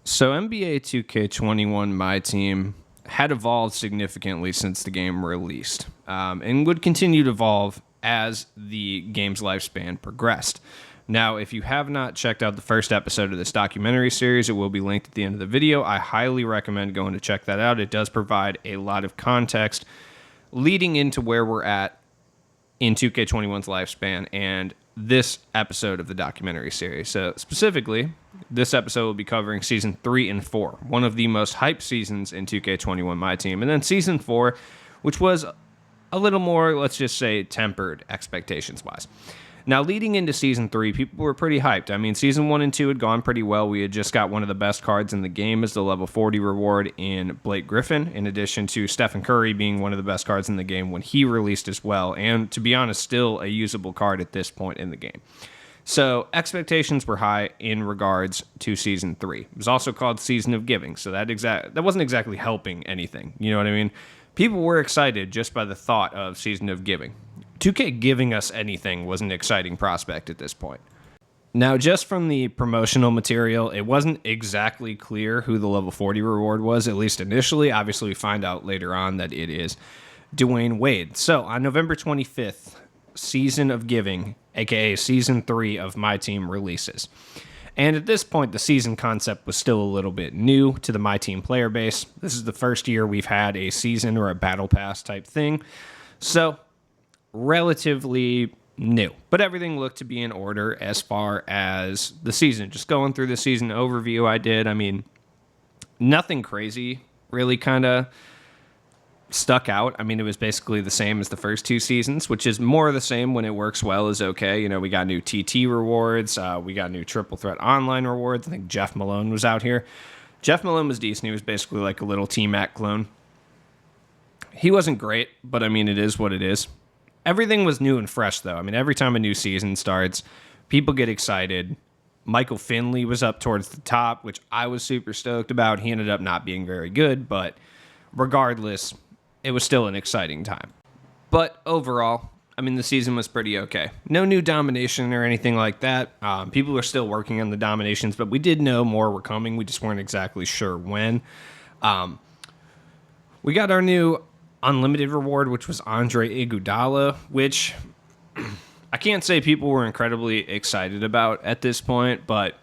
So NBA 2K21 MyTeam had evolved significantly since the game released, and would continue to evolve as the game's lifespan progressed. Now, if you have not checked out the first episode of this documentary series, it will be linked at the end of the video. I highly recommend going to check that out. It does provide a lot of context leading into where we're at in 2K21's lifespan and this episode of the documentary series. So specifically, this episode will be covering Season 3 and 4, one of the most hyped seasons in 2K21 MyTeam. And then Season 4, which was a little more, let's just say, tempered expectations-wise. Now, leading into Season 3, people were pretty hyped. I mean, Season 1 and 2 had gone pretty well. We had just got one of the best cards in the game as the level 40 reward in Blake Griffin, in addition to Stephen Curry being one of the best cards in the game when he released as well, and to be honest, still a usable card at this point in the game. So, expectations were high in regards to Season 3. It was also called Season of Giving, so that wasn't exactly helping anything. You know what I mean? People were excited just by the thought of Season of Giving. 2K giving us anything was an exciting prospect at this point. Now, just from the promotional material, it wasn't exactly clear who the level 40 reward was, at least initially. Obviously, we find out later on that it is Dwayne Wade. So, on November 25th, Season of Giving, aka Season 3 of MyTeam, releases. And at this point, the season concept was still a little bit new to the MyTeam player base. This is the first year we've had a season or a battle pass type thing. So, relatively new, but everything looked to be in order as far as the season. Just going through the season overview I did, I mean, nothing crazy really kind of stuck out. I mean, it was basically the same as the first two seasons, which is more of the same when it works well is okay. You know, we got new TT rewards, we got new Triple Threat Online rewards. I think Jeff Malone was out here. Jeff Malone was decent. He was basically like a little T-Mac clone. He wasn't great, but I mean, it is what it is. Everything was new and fresh, though. I mean, every time a new season starts, people get excited. Michael Finley was up towards the top, which I was super stoked about. He ended up not being very good, but regardless, it was still an exciting time. But overall, I mean, the season was pretty okay. No new domination or anything like that. People are still working on the dominations, but we did know more were coming. We just weren't exactly sure when. We got our new unlimited reward, which was Andre Iguodala, which I can't say people were incredibly excited about at this point, but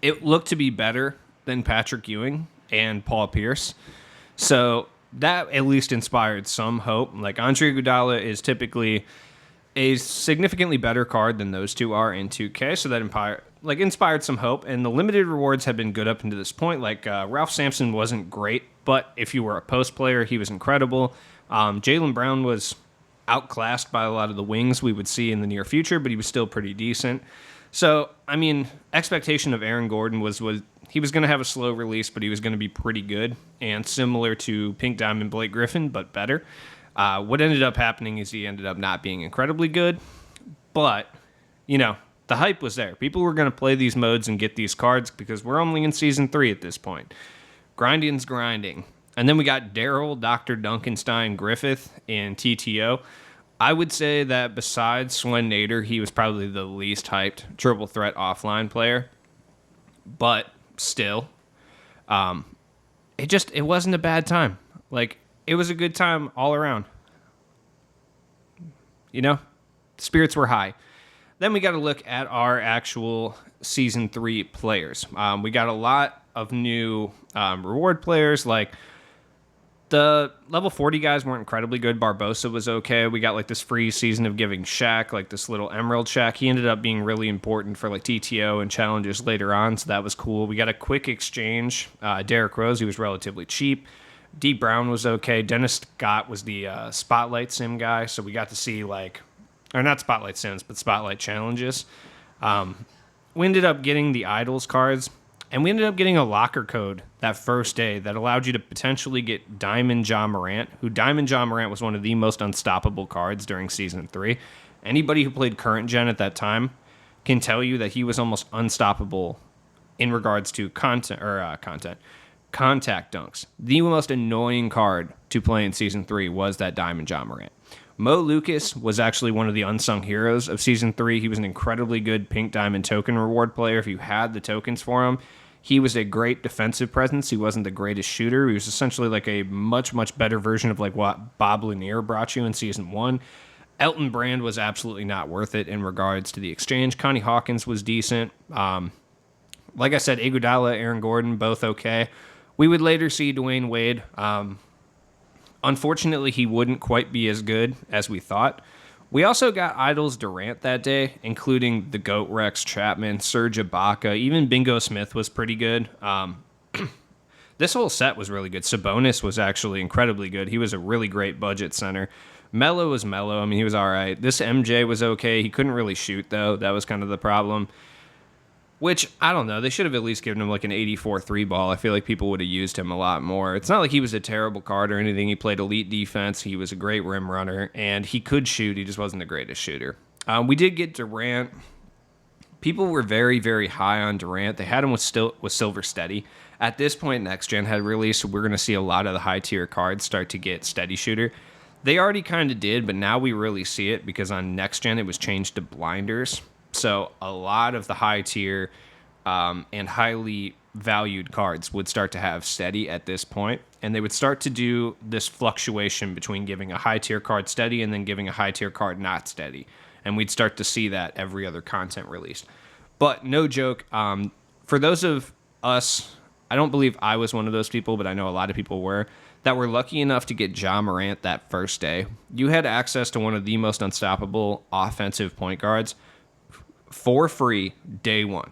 it looked to be better than Patrick Ewing and Paul Pierce. So that at least inspired some hope. Like, Andre Iguodala is typically a significantly better card than those two are in 2K, so that inspired some hope. And the limited rewards have been good up until this point. Like, Ralph Sampson wasn't great, but if you were a post player, he was incredible. Jaylen Brown was outclassed by a lot of the wings we would see in the near future, but he was still pretty decent. So, I mean, expectation of Aaron Gordon was he was going to have a slow release, but he was going to be pretty good, and similar to Pink Diamond Blake Griffin, but better. What ended up happening is he ended up not being incredibly good, but, you know, the hype was there. People were going to play these modes and get these cards because we're only in Season 3 at this point. Grinding's grinding. And then we got Daryl, Dr. Duncanstein Griffith in TTO. I would say that besides Swen Nader, he was probably the least hyped triple threat offline player. But still, it wasn't a bad time. Like, it was a good time all around. You know, spirits were high. Then we got to look at our actual Season 3 players. We got a lot of new reward players. Like, the level 40 guys weren't incredibly good. Barbosa was okay. We got like this free Season of Giving Shaq, like this little Emerald Shaq. He ended up being really important for like TTO and challenges later on, so that was cool. We got a quick exchange. Derrick Rose, he was relatively cheap. D. Brown was okay. Dennis Scott was the Spotlight Sim guy, so we got to see or not Spotlight Sims, but Spotlight Challenges. We ended up getting the Idols cards, and we ended up getting a locker code that first day that allowed you to potentially get Diamond Ja Morant, who Diamond Ja Morant was one of the most unstoppable cards during Season 3. Anybody who played current gen at that time can tell you that he was almost unstoppable in regards to contact dunks. The most annoying card to play in Season 3 was that Diamond Ja Morant. Mo Lucas was actually one of the unsung heroes of Season 3. He was an incredibly good Pink Diamond token reward player. If you had the tokens for him, He was a great defensive presence. He wasn't the greatest shooter. He was essentially like a much, much better version of like what Bob Lanier brought you in season 1. Elton Brand was absolutely not worth it in regards to the exchange. Connie Hawkins was decent. Like I said, Iguodala, Aaron Gordon, both okay. We would later see Dwayne Wade. Unfortunately, he wouldn't quite be as good as we thought. We also got Idols Durant that day, including the GOAT Rex Chapman, Serge Ibaka, even Bingo Smith was pretty good. This whole set was really good. Sabonis was actually incredibly good. He was a really great budget center. Melo was Melo. I mean, he was all right. This MJ was okay. He couldn't really shoot, though. That was kind of the problem. Which, I don't know. They should have at least given him like an 84 3-ball. I feel like people would have used him a lot more. It's not like he was a terrible card or anything. He played elite defense. He was a great rim runner, and he could shoot. He just wasn't the greatest shooter. We did get Durant. People were very, very high on Durant. They had him with Silver Steady. At this point, Next Gen had released, so we're going to see a lot of the high-tier cards start to get Steady Shooter. They already kind of did, but now we really see it because on Next Gen it was changed to Blinders. So a lot of the high tier and highly valued cards would start to have Steady at this point, and they would start to do this fluctuation between giving a high tier card Steady and then giving a high tier card not Steady. And we'd start to see that every other content released. But no joke, for those of us, I don't believe I was one of those people, but I know a lot of people were, that were lucky enough to get Ja Morant that first day. You had access to one of the most unstoppable offensive point guards for free day one.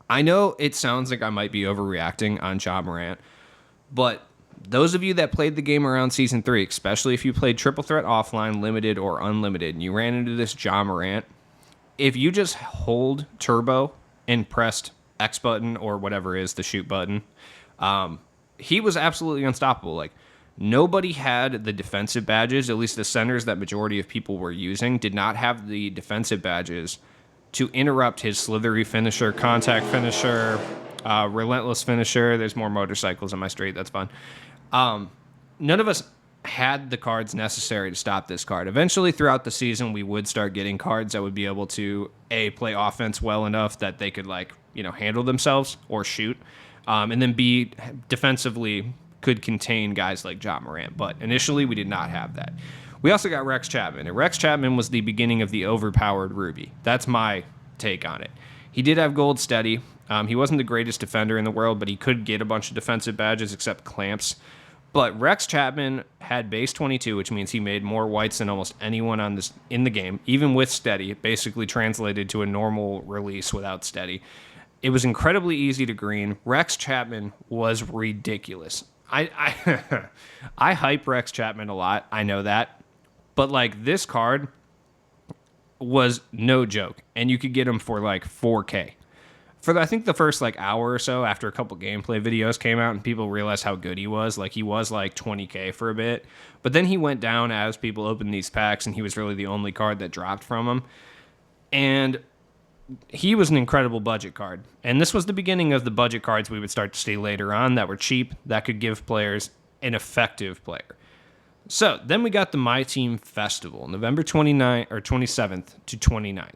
I know it sounds like I might be overreacting on Ja Morant, but those of you that played the game around Season 3, especially if you played Triple Threat offline, limited, or unlimited, and you ran into this Ja Morant, if you just hold turbo and pressed X button or whatever is the shoot button, he was absolutely unstoppable. Like, nobody had the defensive badges, at least the centers that majority of people were using did not have the defensive badges to interrupt his slithery finisher, contact finisher, relentless finisher. There's more motorcycles on my street. That's fun. None of us had the cards necessary to stop this card. Eventually, throughout the season, we would start getting cards that would be able to, A, play offense well enough that they could, handle themselves or shoot, and then B, defensively could contain guys like Ja Morant. But initially, we did not have that. We also got Rex Chapman, and Rex Chapman was the beginning of the overpowered Ruby. That's my take on it. He did have gold steady. He wasn't the greatest defender in the world, but he could get a bunch of defensive badges except clamps. But Rex Chapman had base 22, which means he made more whites than almost anyone in the game, even with steady. It basically translated to a normal release without steady. It was incredibly easy to green. Rex Chapman was ridiculous. I hype Rex Chapman a lot. I know that. But, this card was no joke. And you could get him for, 4K. For, I think, the first, hour or so after a couple gameplay videos came out and people realized how good he was. He was, 20K for a bit. But then he went down as people opened these packs, and he was really the only card that dropped from him. And he was an incredible budget card. And this was the beginning of the budget cards we would start to see later on that were cheap, that could give players an effective player. So then we got the MyTeam Festival, November 29th or 27th to 29th.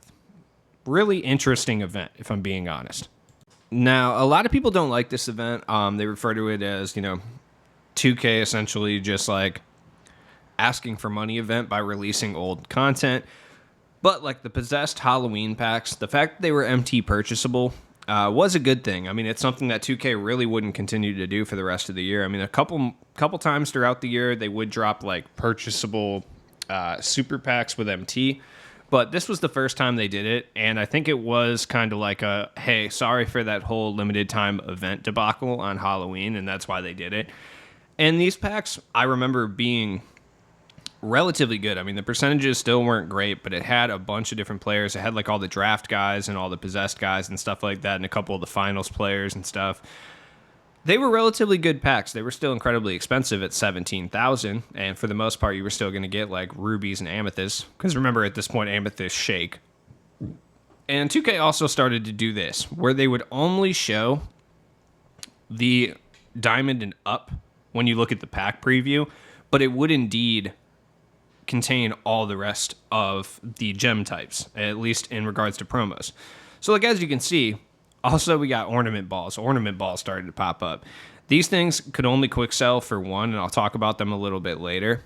Really interesting event, if I'm being honest. Now, a lot of people don't like this event. They refer to it as, 2K essentially just asking for money event by releasing old content. But the possessed Halloween packs, the fact that they were MT purchasable was a good thing. I mean, it's something that 2K really wouldn't continue to do for the rest of the year. I mean, a couple times throughout the year, they would drop purchasable super packs with MT. But this was the first time they did it, and I think it was kind of like a, hey, sorry for that whole limited time event debacle on Halloween, and that's why they did it. And these packs, I remember being relatively good. I mean, the percentages still weren't great, but it had a bunch of different players. It had all the draft guys and all the possessed guys and stuff like that, and a couple of the finals players and stuff. They were relatively good packs. They were still incredibly expensive at $17,000, and for the most part, you were still going to get rubies and amethysts, because remember, at this point, amethysts shake. And 2K also started to do this, where they would only show the diamond and up when you look at the pack preview, but it would indeed contain all the rest of the gem types, at least in regards to promos. So as you can see, Also, we got ornament balls. Ornament balls started to pop up. These things could only quick sell for one, and I'll talk about them a little bit later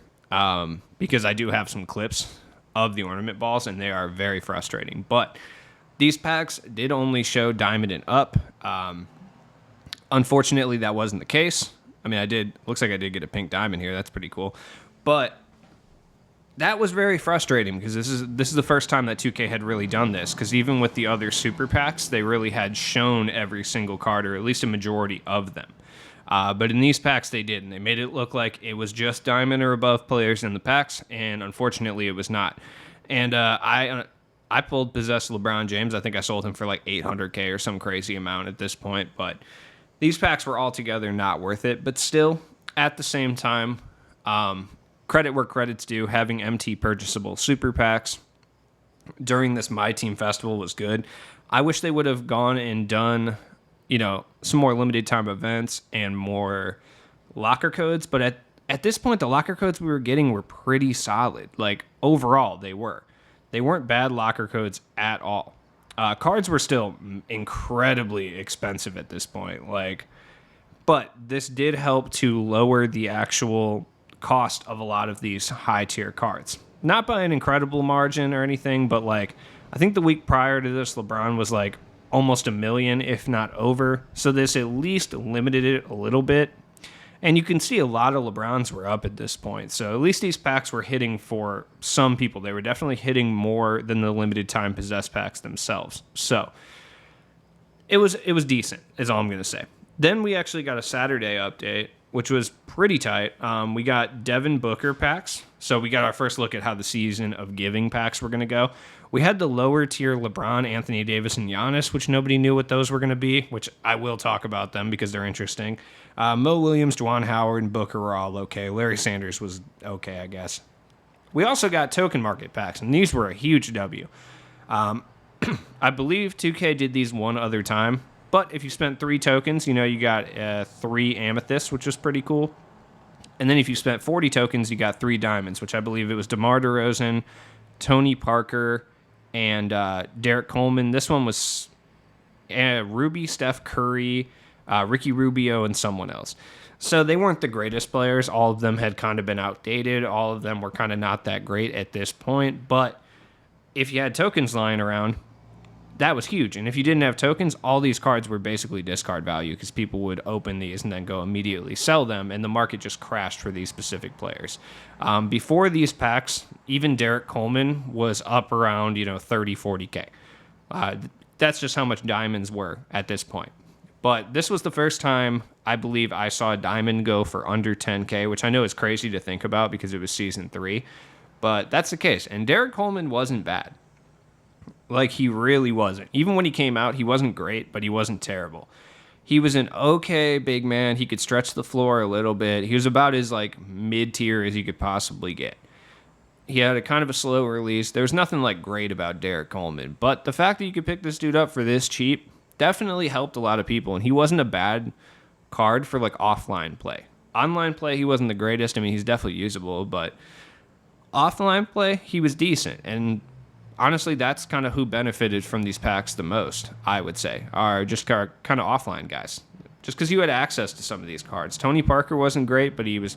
because I do have some clips of the ornament balls, and they are very frustrating. But these packs did only show diamond and up. Unfortunately, that wasn't the case. I mean, looks like I did get a pink diamond here. That's pretty cool. But that was very frustrating because this is the first time that 2K had really done this, because even with the other super packs, they really had shown every single card, or at least a majority of them. But in these packs, they didn't. They made it look like it was just diamond or above players in the packs, and unfortunately, it was not. And I pulled possessed LeBron James. I think I sold him for like $800K or some crazy amount at this point. But these packs were altogether not worth it. But still, at the same time, credit where credit's due. Having MT purchasable super packs during this MyTeam festival was good. I wish they would have gone and done, some more limited time events and more locker codes. But at this point, the locker codes we were getting were pretty solid. Like, overall, they were. They weren't bad locker codes at all. Cards were still incredibly expensive at this point. But this did help to lower the actual cost of a lot of these high tier cards. Not by an incredible margin or anything, but I think the week prior to this, LeBron was almost $1 million, if not over. So this at least limited it a little bit. And you can see a lot of LeBrons were up at this point. So at least these packs were hitting for some people. They were definitely hitting more than the limited time possessed packs themselves. So it was decent, is all I'm going to say. Then we actually got a Saturday update, which was pretty tight. We got Devin Booker packs. So we got our first look at how the season of giving packs were going to go. We had the lower tier LeBron, Anthony Davis, and Giannis, which nobody knew what those were going to be, which I will talk about them because they're interesting. Mo Williams, Juwan Howard, and Booker were all okay. Larry Sanders was okay, I guess. We also got token market packs, and these were a huge W. I believe 2K did these one other time, but if you spent 3 tokens, you got 3 amethysts, which was pretty cool. And then if you spent 40 tokens, you got 3 diamonds, which I believe it was DeMar DeRozan, Tony Parker, and Derek Coleman. This one was Ruby, Steph Curry, Ricky Rubio, and someone else. So they weren't the greatest players. All of them had kind of been outdated. All of them were kind of not that great at this point. But if you had tokens lying around, that was huge. And if you didn't have tokens, all these cards were basically discard value because people would open these and then go immediately sell them, and the market just crashed for these specific players. Before these packs, even Derek Coleman was up around 30, 40K. That's just how much diamonds were at this point. But this was the first time I believe I saw a diamond go for under 10K, which I know is crazy to think about because it was Season 3. But that's the case. And Derek Coleman wasn't bad. He really wasn't. Even when he came out, he wasn't great, but he wasn't terrible. He was an okay big man. He could stretch the floor a little bit. He was about as mid-tier as you could possibly get. He had a kind of a slow release. There was nothing great about Derek Coleman. But the fact that you could pick this dude up for this cheap definitely helped a lot of people. And he wasn't a bad card for offline play. Online play, he wasn't the greatest. I mean, he's definitely usable, but offline play, he was decent. And honestly, that's kind of who benefited from these packs the most, I would say, are just kind of offline guys. Just because you had access to some of these cards. Tony Parker wasn't great, but he was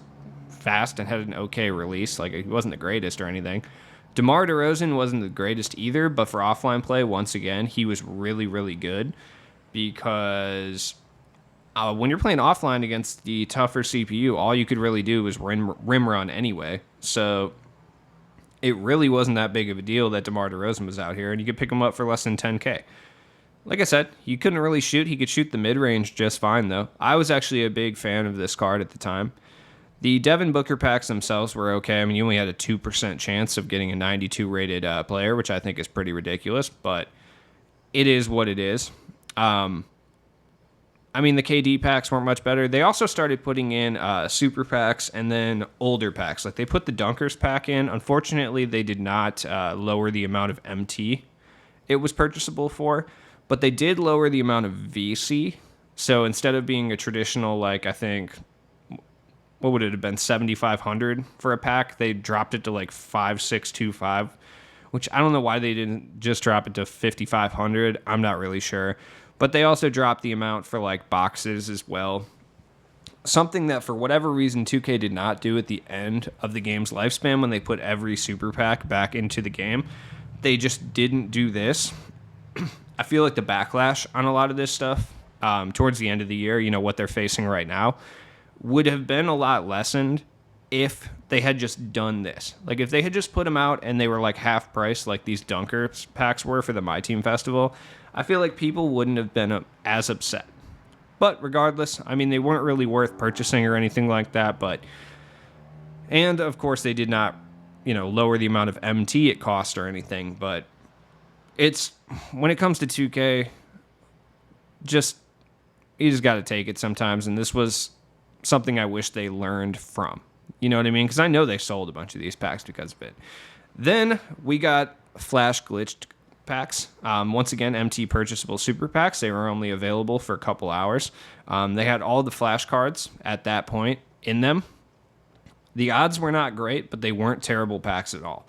fast and had an okay release. He wasn't the greatest or anything. DeMar DeRozan wasn't the greatest either, but for offline play, once again, he was really, really good because when you're playing offline against the tougher CPU, all you could really do was rim run anyway. So it really wasn't that big of a deal that DeMar DeRozan was out here, and you could pick him up for less than 10K. Like I said, he couldn't really shoot. He could shoot the mid-range just fine, though. I was actually a big fan of this card at the time. The Devin Booker packs themselves were okay. I mean, you only had a 2% chance of getting a 92 rated player, which I think is pretty ridiculous, but it is what it is. I mean, the KD packs weren't much better. They also started putting in super packs and then older packs. They put the Dunkers pack in. Unfortunately, they did not lower the amount of MT it was purchasable for, but they did lower the amount of VC. So instead of being a traditional, I think, what would it have been, 7,500 for a pack, they dropped it to 5,625, which I don't know why they didn't just drop it to 5,500. I'm not really sure. But they also dropped the amount for like boxes as well. Something that for whatever reason 2K did not do at the end of the game's lifespan when they put every super pack back into the game. They just didn't do this. I feel like the backlash on a lot of this stuff towards the end of the year, what they're facing right now, would have been a lot lessened if they had just done this. Like if they had just put them out and they were like half price like these Dunkers packs were for the MyTeam Festival, I feel like people wouldn't have been as upset. But regardless, I mean, they weren't really worth purchasing or anything like that. And of course, they did not, lower the amount of MT it cost or anything. But when it comes to 2K, you just got to take it sometimes. And this was something I wish they learned from. You know what I mean? Because I know they sold a bunch of these packs because of it. Then we got Flash Glitched packs. Once again, MT purchasable super packs. They were only available for a couple hours. They had all the flash cards at that point in them. The odds were not great, but they weren't terrible packs at all.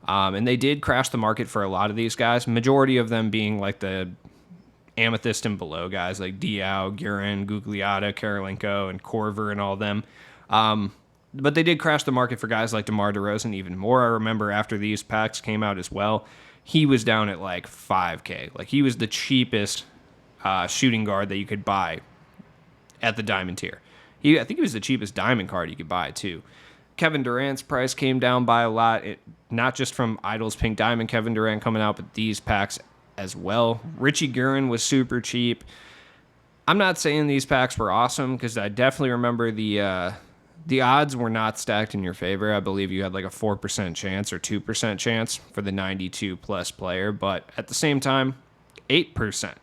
And they did crash the market for a lot of these guys, majority of them being like the Amethyst and below guys like Diao, Guerin, Gugliotta, Karolinko, and Korver and all of them. But they did crash the market for guys like DeMar DeRozan even more. I remember after these packs came out as well, he was down at like 5K. Like he was the cheapest shooting guard that you could buy at the diamond tier. I think he was the cheapest diamond card you could buy too. Kevin Durant's price came down by a lot. Not just from Idol's Pink Diamond Kevin Durant coming out, but these packs as well. Richie Guerin was super cheap. I'm not saying these packs were awesome because I definitely remember the odds were not stacked in your favor. I believe you had like a 4% chance or 2% chance for the 92 plus player, but at the same time, 8%,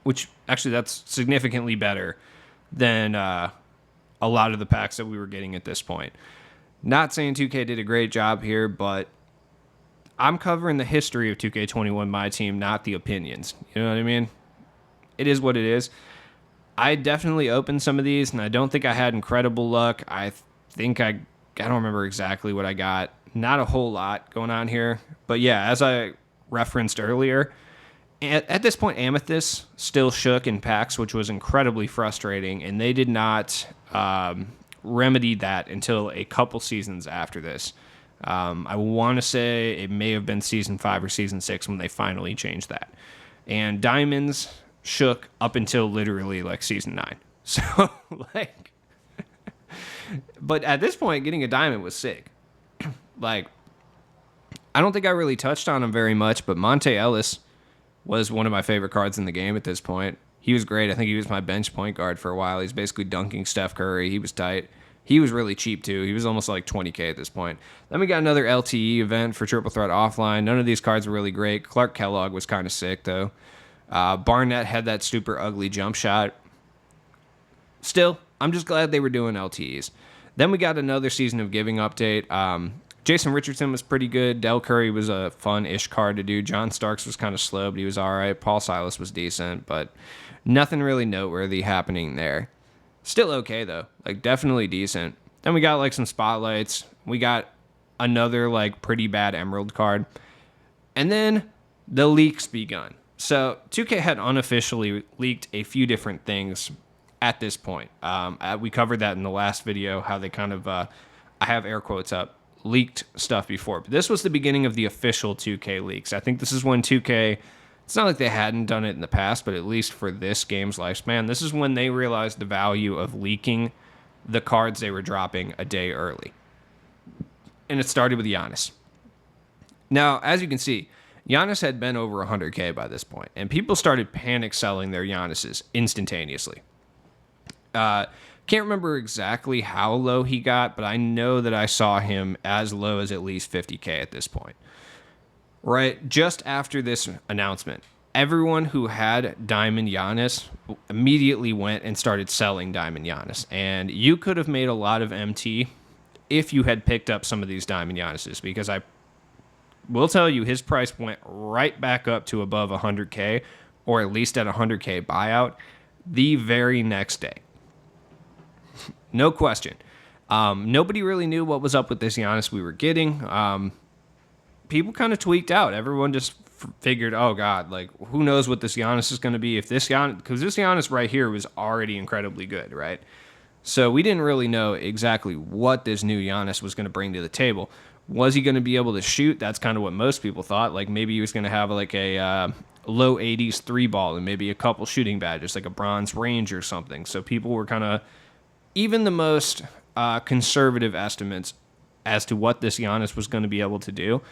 which actually that's significantly better than a lot of the packs that we were getting at this point. Not saying 2K did a great job here, but I'm covering the history of 2K21 MyTeam, not the opinions. You know what I mean? It is what it is. I definitely opened some of these, and I don't think I had incredible luck. I think I don't remember exactly what I got. Not a whole lot going on here. But yeah, as I referenced earlier, at this point, Amethyst still shook in packs, which was incredibly frustrating, and they did not remedy that until a couple seasons after this. I want to say it may have been Season 5 or Season 6 when they finally changed that. And Diamonds shook up until literally like Season 9. So but at this point, getting a diamond was sick. I don't think I really touched on him very much, but Monte Ellis was one of my favorite cards in the game at this point. He was great. I think he was my bench point guard for a while. He's basically dunking Steph Curry. He was tight. He was really cheap too. He was almost like 20K at this point. Then we got another LTE event for Triple Threat Offline. None of these cards were really great. Clark Kellogg was kind of sick though. Barnett had that super ugly jump shot. Still, I'm just glad they were doing LTEs. Then we got another Season of Giving update. Jason Richardson was pretty good. Del Curry was a fun-ish card to do. John Starks was kind of slow, but he was all right. Paul Silas was decent, but nothing really noteworthy happening there. Still okay, though. Definitely decent. Then we got, some spotlights. We got another, pretty bad Emerald card. And then the leaks begun. So 2K had unofficially leaked a few different things at this point. We covered that in the last video, how they kind of, I have air quotes up, leaked stuff before. But this was the beginning of the official 2K leaks. I think this is when 2K, it's not like they hadn't done it in the past, but at least for this game's lifespan, this is when they realized the value of leaking the cards they were dropping a day early. And it started with Giannis. Now, as you can see, Giannis had been over 100K by this point, and people started panic selling their Giannis's instantaneously. Can't remember exactly how low he got, but I know that I saw him as low as at least 50K at this point. Right, just after this announcement, everyone who had Diamond Giannis immediately went and started selling Diamond Giannis, and you could have made a lot of MT if you had picked up some of these Diamond Giannis's, because I will tell you his price went right back up to above 100K, or at least at 100K buyout, the very next day. No question. Nobody really knew what was up with this Giannis we were getting. People kind of tweaked out. Everyone just figured, oh God, like who knows what this Giannis is going to be if this Giannis, because this Giannis right here was already incredibly good, right? So we didn't really know exactly what this new Giannis was going to bring to the table. Was he going to be able to shoot? That's kind of what most people thought. Like maybe he was going to have like a low 80s three ball and maybe a couple shooting badges, like a bronze range or something. So people were kind of, even the most conservative estimates as to what this Giannis was going to be able to do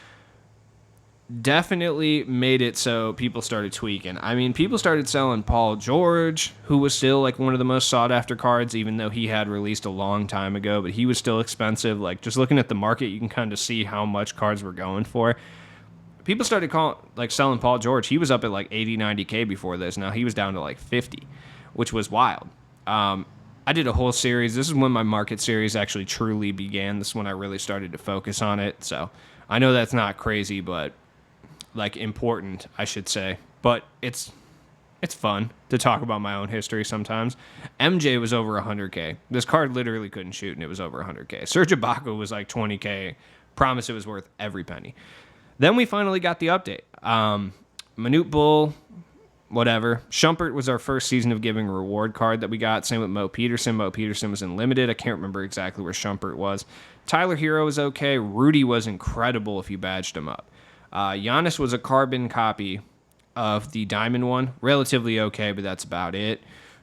definitely made it so people started tweaking. I mean, people started selling Paul George, who was still like one of the most sought after cards, even though he had released a long time ago, but he was still expensive. Like just looking at the market, you can kind of see how much cards were going for. People started selling Paul George. He was up at like 80, 90K before this. Now he was down to like 50, which was wild. I did a whole series. This is when my market series actually truly began. This is when I really started to focus on it. So I know that's not crazy, but like important, I should say. But it's fun to talk about my own history sometimes. MJ was over 100K. This card literally couldn't shoot, and it was over 100K. Serge Ibaka was like 20K. Promise it was worth every penny. Then we finally got the update. Manute Bull, whatever. Shumpert was our first season of giving reward card that we got. Same with Mo Peterson. Mo Peterson was in limited. I can't remember exactly where Shumpert was. Tyler Hero was okay. Rudy was incredible if you badged him up. Giannis was a carbon copy of the diamond one. Relatively okay, but that's about it.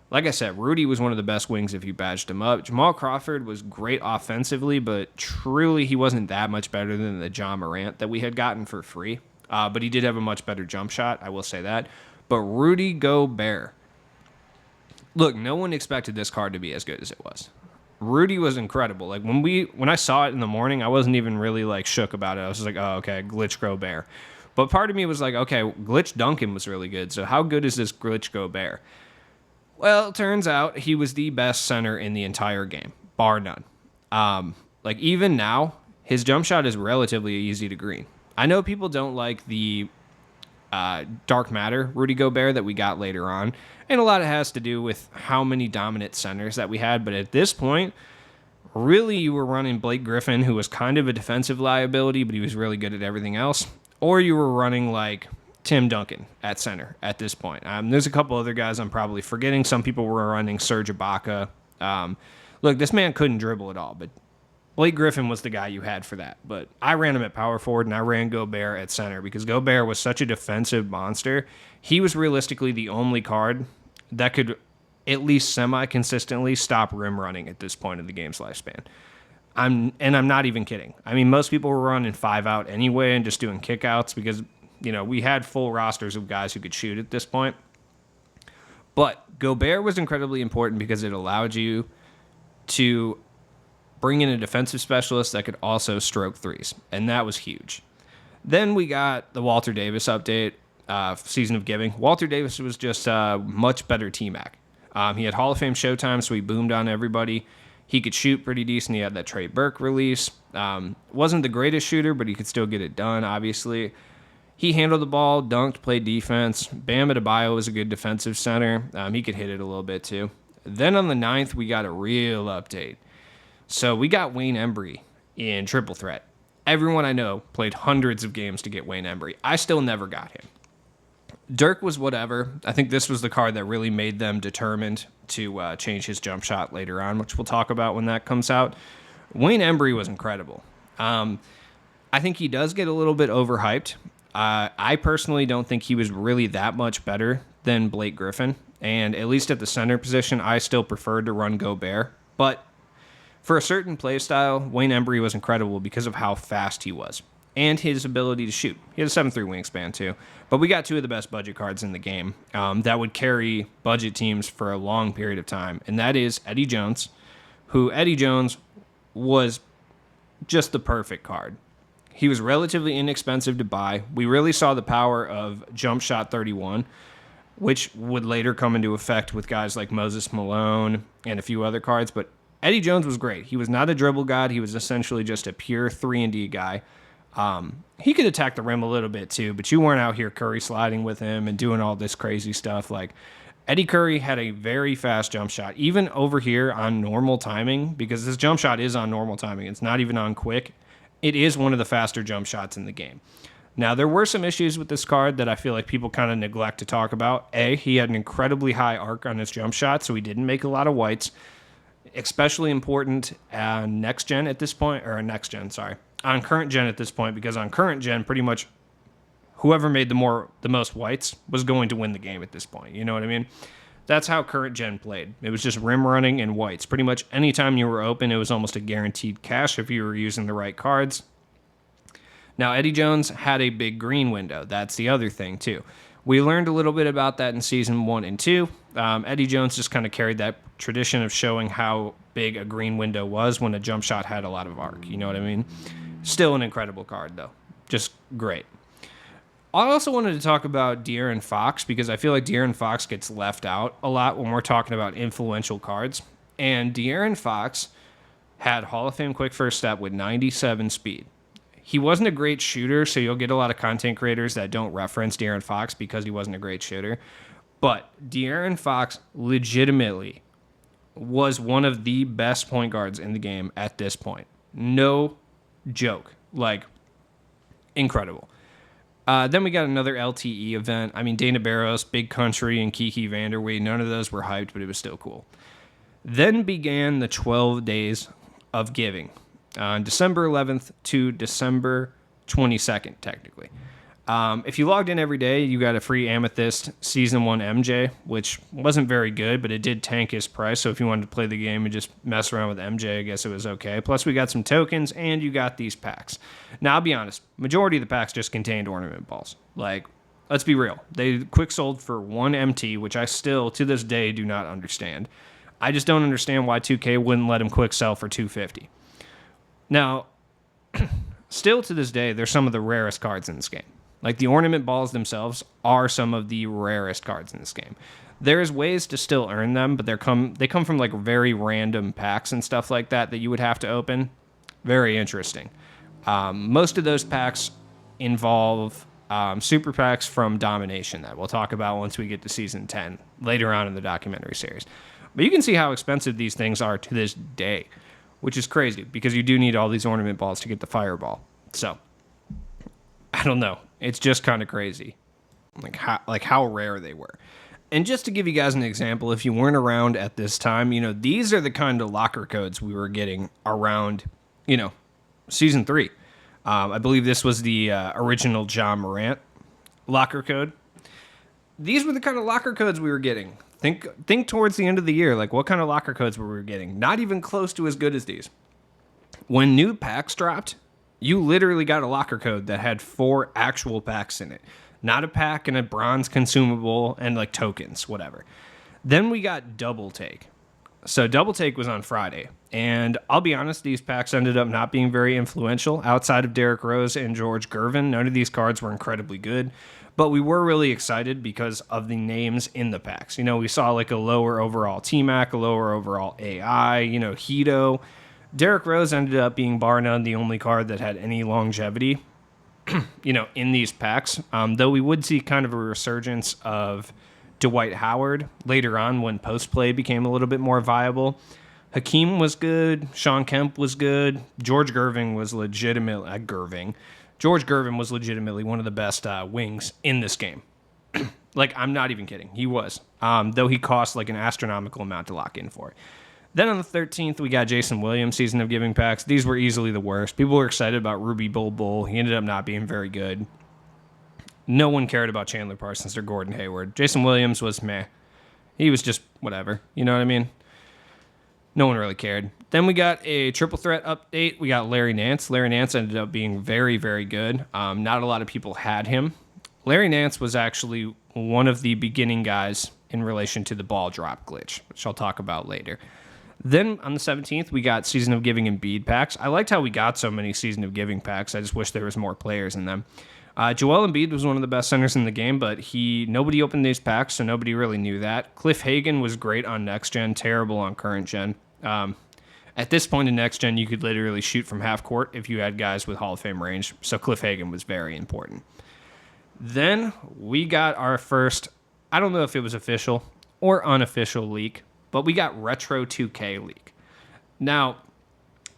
Like I said, Rudy was one of the best wings if you badged him up. Jamal Crawford was great offensively, but truly he wasn't that much better than the John Morant that we had gotten for free. But he did have a much better jump shot, I will say that. But Rudy Gobert. Look, no one expected this card to be as good as it was. Rudy was incredible. Like when I saw it in the morning, I wasn't even really like shook about it. I was just like, oh, okay, Glitch Gobert. But part of me was like, okay, Glitch Duncan was really good. So how good is this Glitch Gobert? Well, it turns out he was the best center in the entire game, bar none. Like even now, his jump shot is relatively easy to green. I know people don't like the dark matter Rudy Gobert that we got later on, and a lot of it has to do with how many dominant centers that we had. But at this point, really you were running Blake Griffin, who was kind of a defensive liability, but he was really good at everything else, or you were running like Tim Duncan at center at this point. There's a couple other guys I'm probably forgetting. Some people were running Serge Ibaka. Look, this man couldn't dribble at all, but Blake Griffin was the guy you had for that. But I ran him at power forward, and I ran Gobert at center because Gobert was such a defensive monster. He was realistically the only card that could at least semi-consistently stop rim running at this point of the game's lifespan. I'm not even kidding. I mean, most people were running 5-out anyway and just doing kickouts because, we had full rosters of guys who could shoot at this point. But Gobert was incredibly important because it allowed you to bring in a defensive specialist that could also stroke threes, and that was huge. Then we got the Walter Davis update, Season of Giving. Walter Davis was just a much better T-Mac. He had Hall of Fame showtime, so he boomed on everybody. He could shoot pretty decent. He had that Trey Burke release. Wasn't the greatest shooter, but he could still get it done, obviously. He handled the ball, dunked, played defense. Bam Adebayo was a good defensive center. He could hit it a little bit, too. Then on the 9th, we got a real update. So we got Wayne Embry in Triple Threat. Everyone I know played hundreds of games to get Wayne Embry. I still never got him. Dirk was whatever. I think this was the card that really made them determined to change his jump shot later on, which we'll talk about when that comes out. Wayne Embry was incredible. I think he does get a little bit overhyped. I personally don't think he was really that much better than Blake Griffin. And at least at the center position, I still preferred to run Gobert. But for a certain play style, Wayne Embry was incredible because of how fast he was and his ability to shoot. He had a 7'3" wingspan too. But we got two of the best budget cards in the game that would carry budget teams for a long period of time, and that is Eddie Jones, who Eddie Jones was just the perfect card. He was relatively inexpensive to buy. We really saw the power of Jump Shot 31, which would later come into effect with guys like Moses Malone and a few other cards, but Eddie Jones was great. He was not a dribble god. He was essentially just a pure 3-and-D guy. He could attack the rim a little bit too, but you weren't out here Curry sliding with him and doing all this crazy stuff. Like Eddie Curry had a very fast jump shot, even over here on normal timing, because this jump shot is on normal timing. It's not even on quick. It is one of the faster jump shots in the game. Now, there were some issues with this card that I feel like people kind of neglect to talk about. He had an incredibly high arc on his jump shot, so he didn't make a lot of whites. Especially important next gen at this point, or next gen, sorry, on current gen at this point, because on current gen, pretty much whoever made the most whites was going to win the game at this point. You know what I mean? That's how current gen played. It was just rim running and whites. Pretty much anytime you were open, it was almost a guaranteed cash if you were using the right cards. Now, Eddie Jones had a big green window. That's the other thing, too. We learned a little bit about that in Season 1 and 2. Eddie Jones just kind of carried that tradition of showing how big a green window was when a jump shot had a lot of arc. You know what I mean? Still an incredible card, though. Just great. I also wanted to talk about De'Aaron Fox because I feel like De'Aaron Fox gets left out a lot when we're talking about influential cards. And De'Aaron Fox had Hall of Fame quick first step with 97 speed. He wasn't a great shooter, so you'll get a lot of content creators that don't reference De'Aaron Fox because he wasn't a great shooter. But De'Aaron Fox legitimately was one of the best point guards in the game at this point. No joke. Like, incredible. Then we got another LTE event. I mean, Dana Barros, Big Country, and Kiki Vanderwee. None of those were hyped, but it was still cool. Then began the 12 days of giving. On December 11th to December 22nd, technically. If you logged in every day, you got a free Amethyst Season 1 MJ, which wasn't very good, but it did tank his price. So if you wanted to play the game and just mess around with MJ, I guess it was okay. Plus, we got some tokens, and you got these packs. Now, I'll be honest. Majority of the packs just contained ornament balls. Like, let's be real. They quick sold for 1 MT, which I still, to this day, do not understand. I just don't understand why 2K wouldn't let him quick sell for 250. Now, still to this day, they're some of the rarest cards in this game. Like, the ornament balls themselves are some of the rarest cards in this game. There's ways to still earn them, but they come from, like, very random packs and stuff like that you would have to open. Very interesting. Most of those packs involve super packs from Domination that we'll talk about once we get to Season 10, later on in the documentary series. But you can see how expensive these things are to this day, which is crazy because you do need all these ornament balls to get the fireball. So, I don't know. It's just kind of crazy, like how rare they were. And just to give you guys an example, if you weren't around at this time, you know, these are the kind of locker codes we were getting around, you know, Season 3. I believe this was the original John Morant locker code. These were the kind of locker codes we were getting. Think towards the end of the year, like what kind of locker codes were we getting? Not even close to as good as these. When new packs dropped, you literally got a locker code that had 4 actual packs in it. Not a pack and a bronze consumable and like tokens, whatever. Then we got Double Take. So Double Take was on Friday. And I'll be honest, these packs ended up not being very influential. Outside of Derrick Rose and George Gervin, none of these cards were incredibly good. But we were really excited because of the names in the packs. You know, we saw like a lower overall T-Mac, a lower overall AI, you know, Hito. Derrick Rose ended up being bar none the only card that had any longevity, you know, in these packs. Though we would see kind of a resurgence of Dwight Howard later on when post-play became a little bit more viable. Hakeem was good. Sean Kemp was good. George Gervin was George Gervin was legitimately one of the best wings in this game. Like, I'm not even kidding. He was. Though he cost like an astronomical amount to lock in for. Then on the 13th, we got Jason Williams, Season of Giving packs. These were easily the worst. People were excited about Ruby Bull. He ended up not being very good. No one cared about Chandler Parsons or Gordon Hayward. Jason Williams was meh. He was just whatever. You know what I mean? No one really cared. Then we got a triple threat update. We got Larry Nance. Larry Nance ended up being very, very good. Not a lot of people had him. Larry Nance was actually one of the beginning guys in relation to the ball drop glitch, which I'll talk about later. Then on the 17th, we got Season of Giving and Embiid packs. I liked how we got so many Season of Giving packs. I just wish there was more players in them. Joel Embiid was one of the best centers in the game, but nobody opened these packs, so nobody really knew that. Cliff Hagan was great on next gen, terrible on current gen. At this point in next gen, you could literally shoot from half court if you had guys with Hall of Fame range, so Cliff Hagan was very important. Then we got our first, I don't know if it was official or unofficial leak, but we got Retro 2K leak. Now,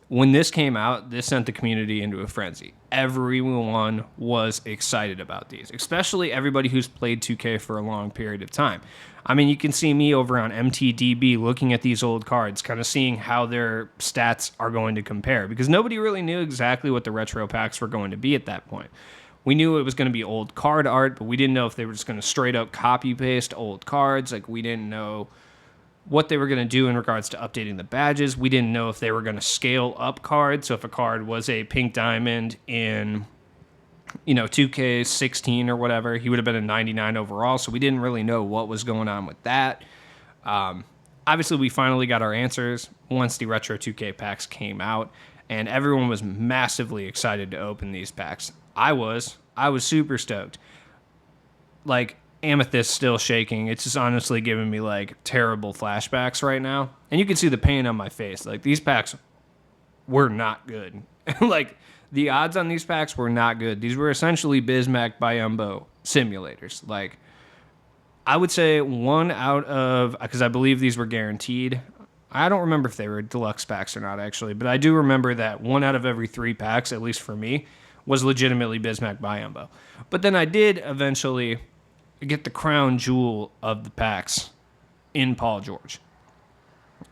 when this came out, this sent the community into a frenzy. everyone was excited about these, especially everybody who's played 2K for a long period of time. I mean, you can see me over on MTDB looking at these old cards, kind of seeing how their stats are going to compare, because nobody really knew exactly what the retro packs were going to be at that point. We knew it was going to be old card art, but we didn't know if they were just going to straight up copy paste old cards. Like, we didn't know what they were going to do in regards to updating the badges. We didn't know if they were going to scale up cards. So if a card was a pink diamond in, 2K16 or whatever, he would have been a 99 overall. So we didn't really know what was going on with that. Obviously, we finally got our answers once the Retro 2K packs came out, and everyone was massively excited to open these packs. I was super stoked. Like, Amethyst still shaking. It's just honestly giving me like terrible flashbacks right now. And you can see the pain on my face. Like, these packs were not good. Like, the odds on these packs were not good. These were essentially Bismack Biombo simulators. Like, I would say one out of, because I believe these were guaranteed. I don't remember if they were deluxe packs or not, actually, but I do remember that one out of every 3 packs, at least for me, was legitimately Bismack Biombo. But then I did eventually get the crown jewel of the packs in Paul George,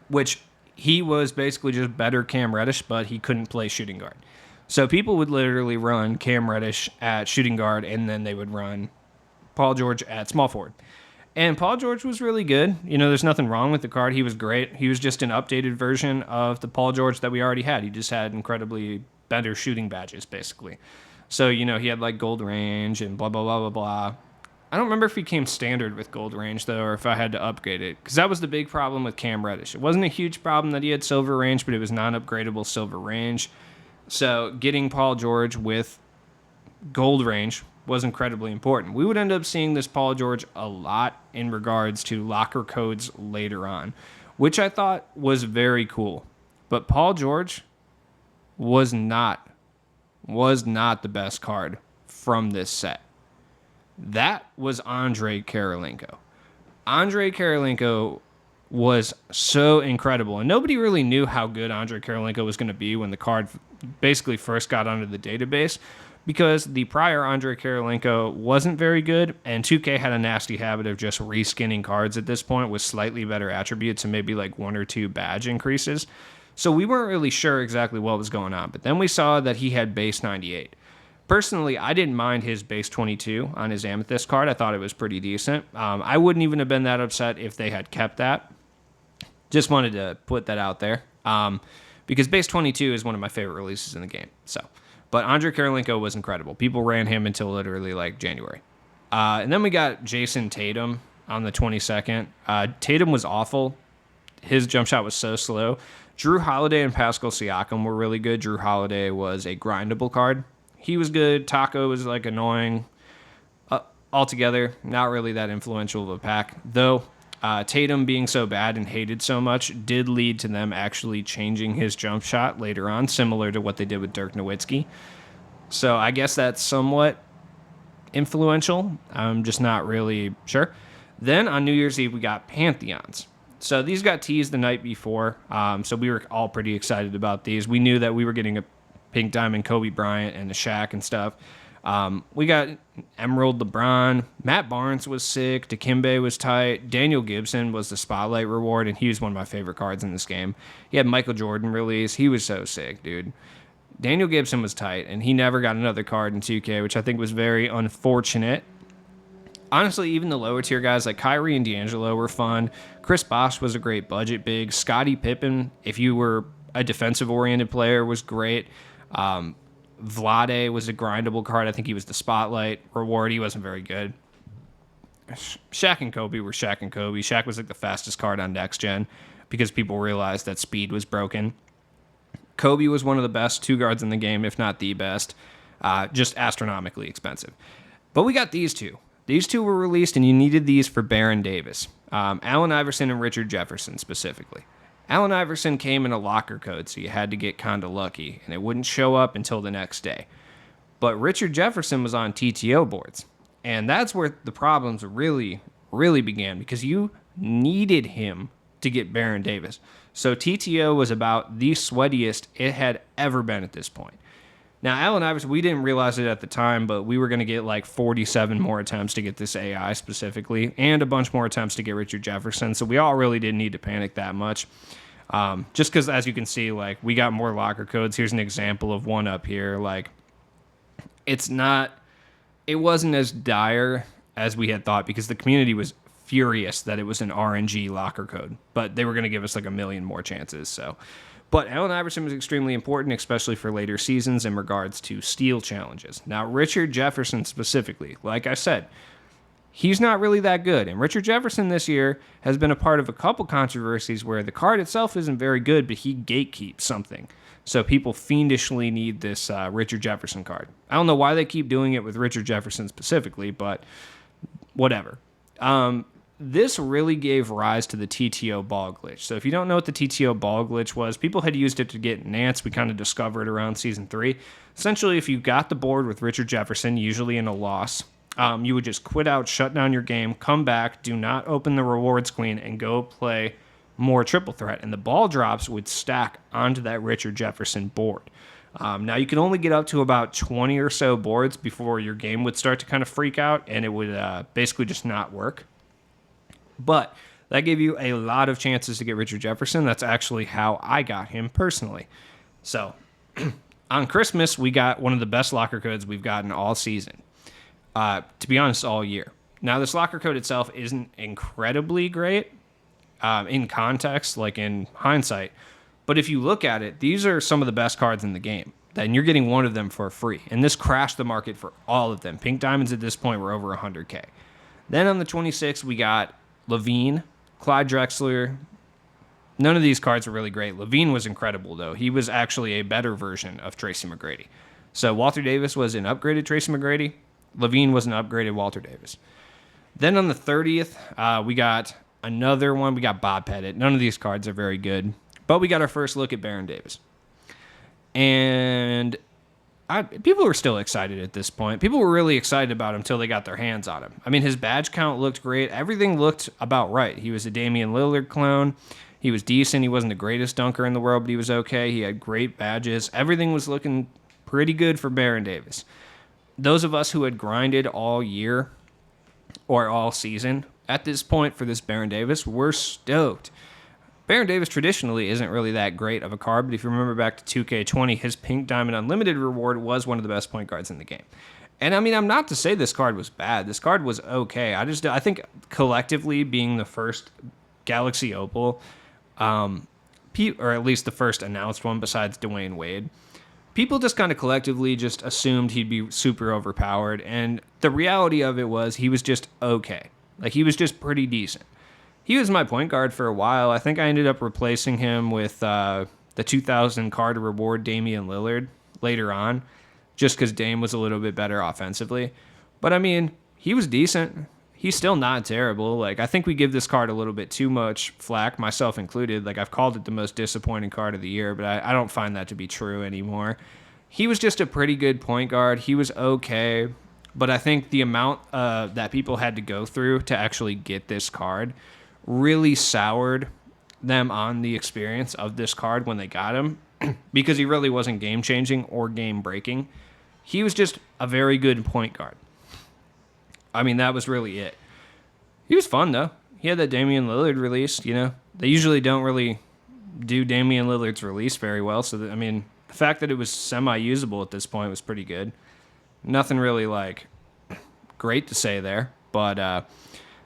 which he was basically just better Cam Reddish, but he couldn't play shooting guard. So people would literally run Cam Reddish at shooting guard, and then they would run Paul George at small forward. And Paul George was really good. There's nothing wrong with the card. He was great. He was just an updated version of the Paul George that we already had. He just had incredibly better shooting badges, basically. So, he had like gold range and blah, blah, blah, blah, blah. I don't remember if he came standard with gold range, though, or if I had to upgrade it, because that was the big problem with Cam Reddish. It wasn't a huge problem that he had silver range, but it was non-upgradable silver range. So getting Paul George with gold range was incredibly important. We would end up seeing this Paul George a lot in regards to locker codes later on, which I thought was very cool. But Paul George was not the best card from this set. That was Andrei Kirilenko. Andrei Kirilenko was so incredible, and nobody really knew how good Andrei Kirilenko was going to be when the card basically first got onto the database, because the prior Andrei Kirilenko wasn't very good, and 2K had a nasty habit of just reskinning cards at this point with slightly better attributes and maybe like 1 or 2 badge increases. So we weren't really sure exactly what was going on, but then we saw that he had base 98. Personally, I didn't mind his base 22 on his Amethyst card. I thought it was pretty decent. I wouldn't even have been that upset if they had kept that. Just wanted to put that out there. Because base 22 is one of my favorite releases in the game. But Andrei Kirilenko was incredible. People ran him until literally like January. And then we got Jason Tatum on the 22nd. Tatum was awful. His jump shot was so slow. Drew Holiday and Pascal Siakam were really good. Drew Holiday was a grindable card. He was good. Taco was like annoying. Altogether, not really that influential of a pack. Though Tatum being so bad and hated so much did lead to them actually changing his jump shot later on, similar to what they did with Dirk Nowitzki. So I guess that's somewhat influential. I'm just not really sure. Then on New Year's Eve, we got Pantheons. So these got teased the night before. So we were all pretty excited about these. We knew that we were getting a Pink Diamond Kobe Bryant and the Shaq and stuff. We got Emerald LeBron. Matt Barnes was sick. Dikembe was tight. Daniel Gibson was the spotlight reward, and he was one of my favorite cards in this game. He had Michael Jordan release. He was so sick, dude. Daniel Gibson was tight, and he never got another card in 2K, which I think was very unfortunate. Honestly, even the lower tier guys like Kyrie and D'Angelo were fun. Chris Bosh was a great budget big. Scottie Pippen, if you were a defensive-oriented player, was great. Vlade was a grindable card. I think he was the spotlight reward. He wasn't very good. Shaq and Kobe were Shaq and Kobe. Shaq was like the fastest card on next gen because people realized that speed was broken. Kobe was one of the best 2 guards in the game, if not the best. Just astronomically expensive. But we got these 2. These 2 were released, and you needed these for Baron Davis. Allen Iverson and Richard Jefferson specifically. Allen Iverson came in a locker code, so you had to get kind of lucky, and it wouldn't show up until the next day. But Richard Jefferson was on TTO boards, and that's where the problems really, really began, because you needed him to get Baron Davis. So TTO was about the sweatiest it had ever been at this point. Now, Allen Iverson, we didn't realize it at the time, but we were going to get like 47 more attempts to get this AI specifically, and a bunch more attempts to get Richard Jefferson. So we all really didn't need to panic that much. Just because, as you can see, like we got more locker codes. Here's an example of one up here. Like, it wasn't as dire as we had thought because the community was furious that it was an RNG locker code, but they were going to give us like a million more chances. But Allen Iverson was extremely important, especially for later seasons in regards to steal challenges. Now, Richard Jefferson specifically, like I said, he's not really that good. And Richard Jefferson this year has been a part of a couple controversies where the card itself isn't very good, but he gatekeeps something. So people fiendishly need this Richard Jefferson card. I don't know why they keep doing it with Richard Jefferson specifically, but whatever. This really gave rise to the TTO ball glitch. So if you don't know what the TTO ball glitch was, people had used it to get Nance. We kind of discovered around season 3. Essentially, if you got the board with Richard Jefferson, usually in a loss, you would just quit out, shut down your game, come back, do not open the reward screen, and go play more triple threat. And the ball drops would stack onto that Richard Jefferson board. Now, you can only get up to about 20 or so boards before your game would start to kind of freak out, and it would basically just not work. But that gave you a lot of chances to get Richard Jefferson. That's actually how I got him personally. So, on Christmas, we got one of the best locker codes we've gotten all season. To be honest, all year. Now, this locker code itself isn't incredibly great in context, like in hindsight. But if you look at it, these are some of the best cards in the game. And you're getting one of them for free. And this crashed the market for all of them. Pink Diamonds at this point were over 100K. Then on the 26th, we got Levine, Clyde Drexler. None of these cards were really great. Levine was incredible, though. He was actually a better version of Tracy McGrady. So Walter Davis was an upgraded Tracy McGrady. Levine was an upgraded Walter Davis. Then on the 30th, we got another one. We got Bob Pettit. None of these cards are very good. But we got our first look at Baron Davis. And people were still excited at this point. People were really excited about him until they got their hands on him. I mean, his badge count looked great. Everything looked about right. He was a Damian Lillard clone. He was decent. He wasn't the greatest dunker in the world, but he was okay. He had great badges. Everything was looking pretty good for Baron Davis. Those of us who had grinded all year or all season at this point for this Baron Davis were stoked. Baron Davis traditionally isn't really that great of a card, but if you remember back to 2K20, his Pink Diamond Unlimited reward was one of the best point guards in the game. And I mean, I'm not to say this card was bad. This card was okay. I think collectively being the first Galaxy Opal, or at least the first announced one besides Dwayne Wade, people just kind of collectively just assumed he'd be super overpowered. And the reality of it was he was just okay. Like, he was just pretty decent. He was my point guard for a while. I think I ended up replacing him with the 2000 card reward Damian Lillard later on, just because Dame was a little bit better offensively. But, I mean, he was decent. He's still not terrible. Like, I think we give this card a little bit too much flack, myself included. Like, I've called it the most disappointing card of the year, but I don't find that to be true anymore. He was just a pretty good point guard. He was okay. But I think the amount that people had to go through to actually get this card really soured them on the experience of this card when they got him because he really wasn't game-changing or game-breaking. He was just a very good point guard. I mean, that was really it. He was fun, though. He had that Damian Lillard release, you know. They usually don't really do Damian Lillard's release very well, so, I mean, the fact that it was semi-usable at this point was pretty good. Nothing really, like, great to say there, but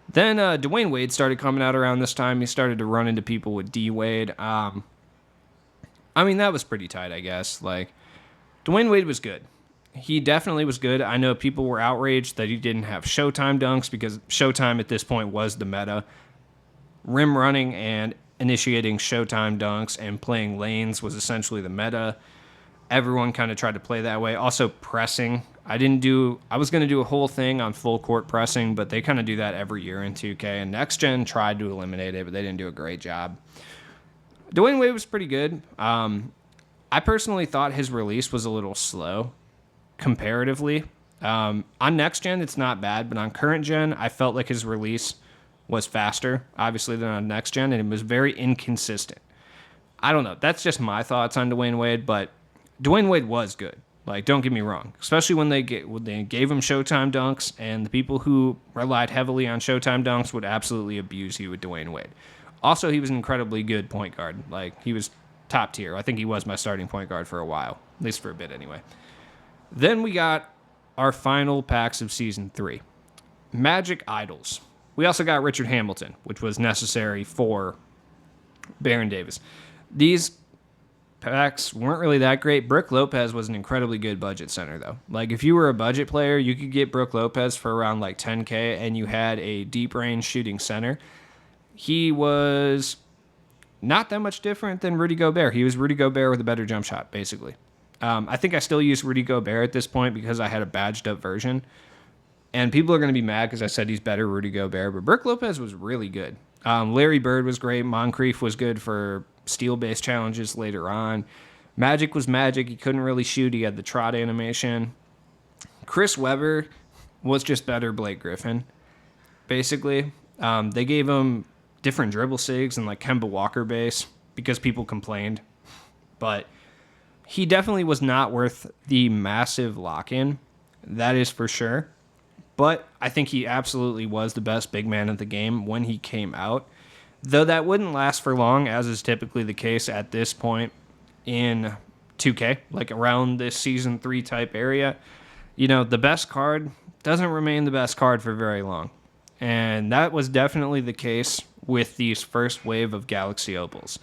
then Dwayne Wade started coming out around this time. He started to run into people with D-Wade. I mean, that was pretty tight, I guess. Like, Dwayne Wade was good. He definitely was good. I know people were outraged that he didn't have Showtime dunks because Showtime at this point was the meta. Rim running and initiating Showtime dunks and playing lanes was essentially the meta. Everyone kind of tried to play that way. Also, pressing. I was going to do a whole thing on full court pressing, but they kind of do that every year in 2K. And Next Gen tried to eliminate it, but they didn't do a great job. Dwayne Wade was pretty good. I personally thought his release was a little slow comparatively. On Next Gen, it's not bad, but on current gen, I felt like his release was faster, obviously, than on Next Gen, and it was very inconsistent. I don't know. That's just my thoughts on Dwayne Wade, but Dwayne Wade was good. Like, don't get me wrong, especially when they gave him Showtime dunks, and the people who relied heavily on Showtime dunks would absolutely abuse you with Dwayne Wade. Also, he was an incredibly good point guard. Like, he was top tier. I think he was my starting point guard for a while, at least for a bit anyway. Then we got our final packs of Season 3. Magic Idols. We also got Richard Hamilton, which was necessary for Baron Davis. These packs weren't really that great. Brook Lopez was an incredibly good budget center, though. Like, if you were a budget player, you could get Brook Lopez for around like $10K, and you had a deep range shooting center. He was not that much different than Rudy Gobert. He was Rudy Gobert with a better jump shot, basically. I think I still use Rudy Gobert at this point because I had a badged up version. And people are going to be mad because I said he's better Rudy Gobert, but Brook Lopez was really good. Larry Bird was great. Moncrief was good for steal-based challenges later on. Magic was Magic. He couldn't really shoot. He had the trot animation. Chris Webber was just better Blake Griffin, basically. They gave him different dribble sigs and like Kemba Walker base because people complained. But he definitely was not worth the massive lock-in. That is for sure. But I think he absolutely was the best big man of the game when he came out. Though that wouldn't last for long, as is typically the case at this point in 2K, like around this Season 3 type area. You know, the best card doesn't remain the best card for very long. And that was definitely the case with these first wave of Galaxy Opals.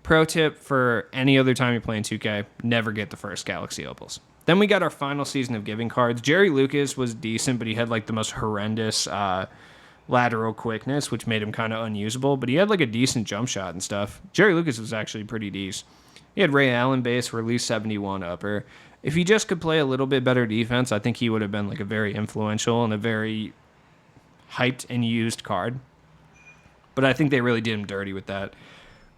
Pro tip for any other time you're playing 2K, never get the first Galaxy Opals. Then we got our final Season of Giving cards. Jerry Lucas was decent, but he had like the most horrendous lateral quickness, which made him kind of unusable. But he had like a decent jump shot and stuff. Jerry Lucas was actually pretty decent. He had Ray Allen base, release 71 upper. If he just could play a little bit better defense, I think he would have been like a very influential and a very hyped and used card. But I think they really did him dirty with that.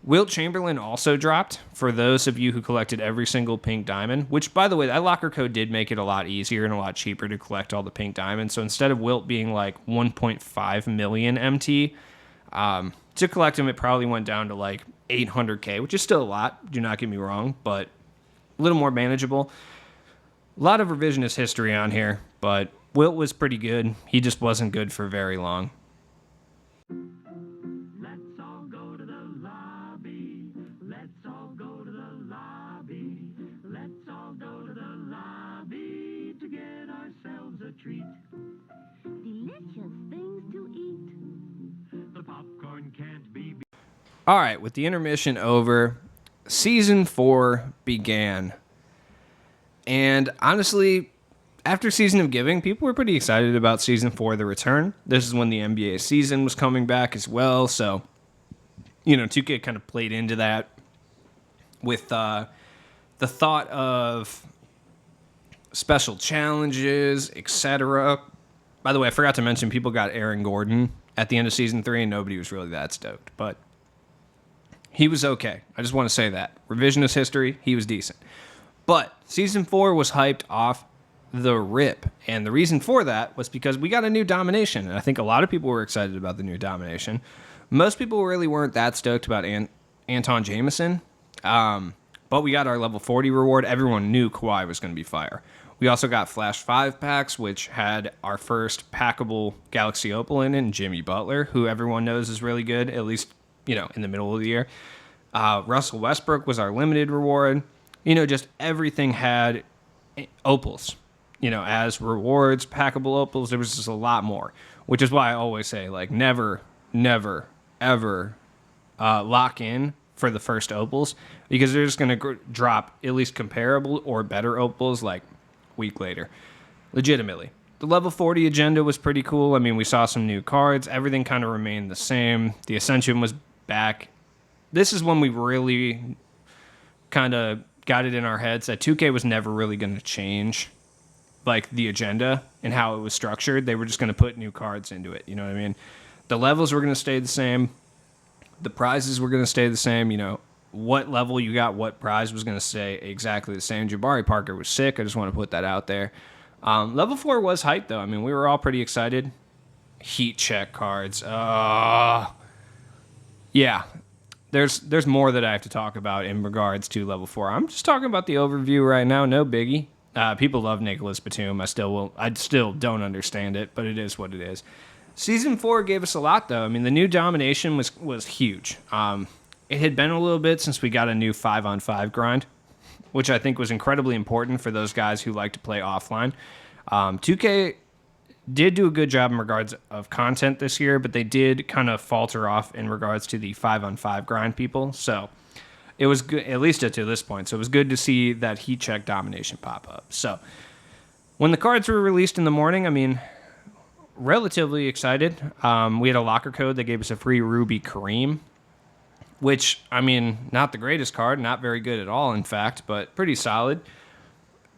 Wilt Chamberlain also dropped for those of you who collected every single pink diamond, which, by the way, that locker code did make it a lot easier and a lot cheaper to collect all the pink diamonds. So instead of Wilt being like 1.5 million MT, to collect him, it probably went down to like 800K, which is still a lot, do not get me wrong, but a little more manageable. A lot of revisionist history on here, but Wilt was pretty good. He just wasn't good for very long. Treat. Delicious things to eat. The popcorn can't be. All right, with the intermission over, Season 4 began. And honestly, after Season of Giving, people were pretty excited about Season 4, the return. This is when the NBA season was coming back as well. So, 2K kind of played into that with the thought of special challenges, etc. By the way, I forgot to mention people got Aaron Gordon at the end of Season 3, and nobody was really that stoked. But he was okay. I just want to say that. Revisionist history, he was decent. But Season 4 was hyped off the rip. And the reason for that was because we got a new domination. And I think a lot of people were excited about the new domination. Most people really weren't that stoked about Anton Jameson. But we got our level 40 reward. Everyone knew Kawhi was going to be fire. We also got Flash 5 packs, which had our first packable Galaxy Opal in it, and Jimmy Butler, who everyone knows is really good, at least, in the middle of the year. Russell Westbrook was our limited reward. Just everything had opals, as rewards, packable opals. There was just a lot more, which is why I always say, like, never, ever lock in for the first opals, because they're just going to drop at least comparable or better opals like week later. Legitimately. The level 40 agenda was pretty cool. I mean, we saw some new cards. Everything kind of remained the same. The Ascension was back. This is when we really kind of got it in our heads that 2K was never really going to change like the agenda and how it was structured. They were just going to put new cards into it. You know what I mean? The levels were going to stay the same. The prizes were going to stay the same. What level you got, what prize was going to stay exactly the same. Jabari Parker was sick. I just want to put that out there. Level 4 was hyped, though. I mean, we were all pretty excited. Heat check cards. Yeah. there's more that I have to talk about in regards to level 4. I'm just talking about the overview right now. No biggie. People love Nicholas Batum. I still don't understand it, but it is what it is. Season 4 gave us a lot, though. I mean, the new domination was huge. It had been a little bit since we got a new 5-on-5 grind, which I think was incredibly important for those guys who like to play offline. 2K did do a good job in regards of content this year, but they did kind of falter off in regards to the 5-on-5 grind people. So it was good, at least to this point. So it was good to see that heat check domination pop up. So when the cards were released in the morning, I mean, relatively excited. We had a locker code that gave us a free Ruby Kareem, which, I mean, not the greatest card, not very good at all, in fact, but pretty solid.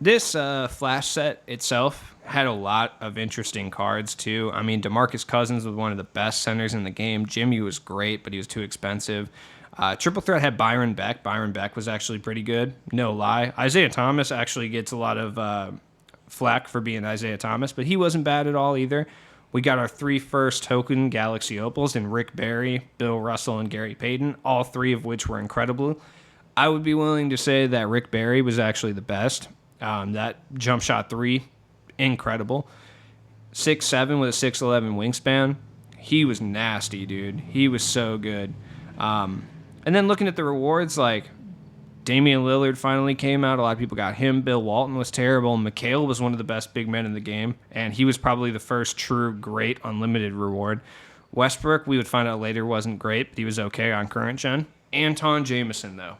This flash set itself had a lot of interesting cards, too. I mean, DeMarcus Cousins was one of the best centers in the game. Jimmy was great, but he was too expensive. Triple Threat had Byron Beck. Byron Beck was actually pretty good, no lie. Isaiah Thomas actually gets a lot of flack for being Isaiah Thomas, but he wasn't bad at all either. We got our 3 first token Galaxy Opals in Rick Barry, Bill Russell, and Gary Payton, all 3 of which were incredible. I would be willing to say that Rick Barry was actually the best. That jump shot 3, incredible. 6'7" with a 6'11" wingspan. He was nasty, dude. He was so good. And then looking at the rewards, like Damian Lillard finally came out. A lot of people got him. Bill Walton was terrible. McHale was one of the best big men in the game, and he was probably the first true great unlimited reward. Westbrook, we would find out later, wasn't great, but he was okay on current gen. Anton Jameson, though.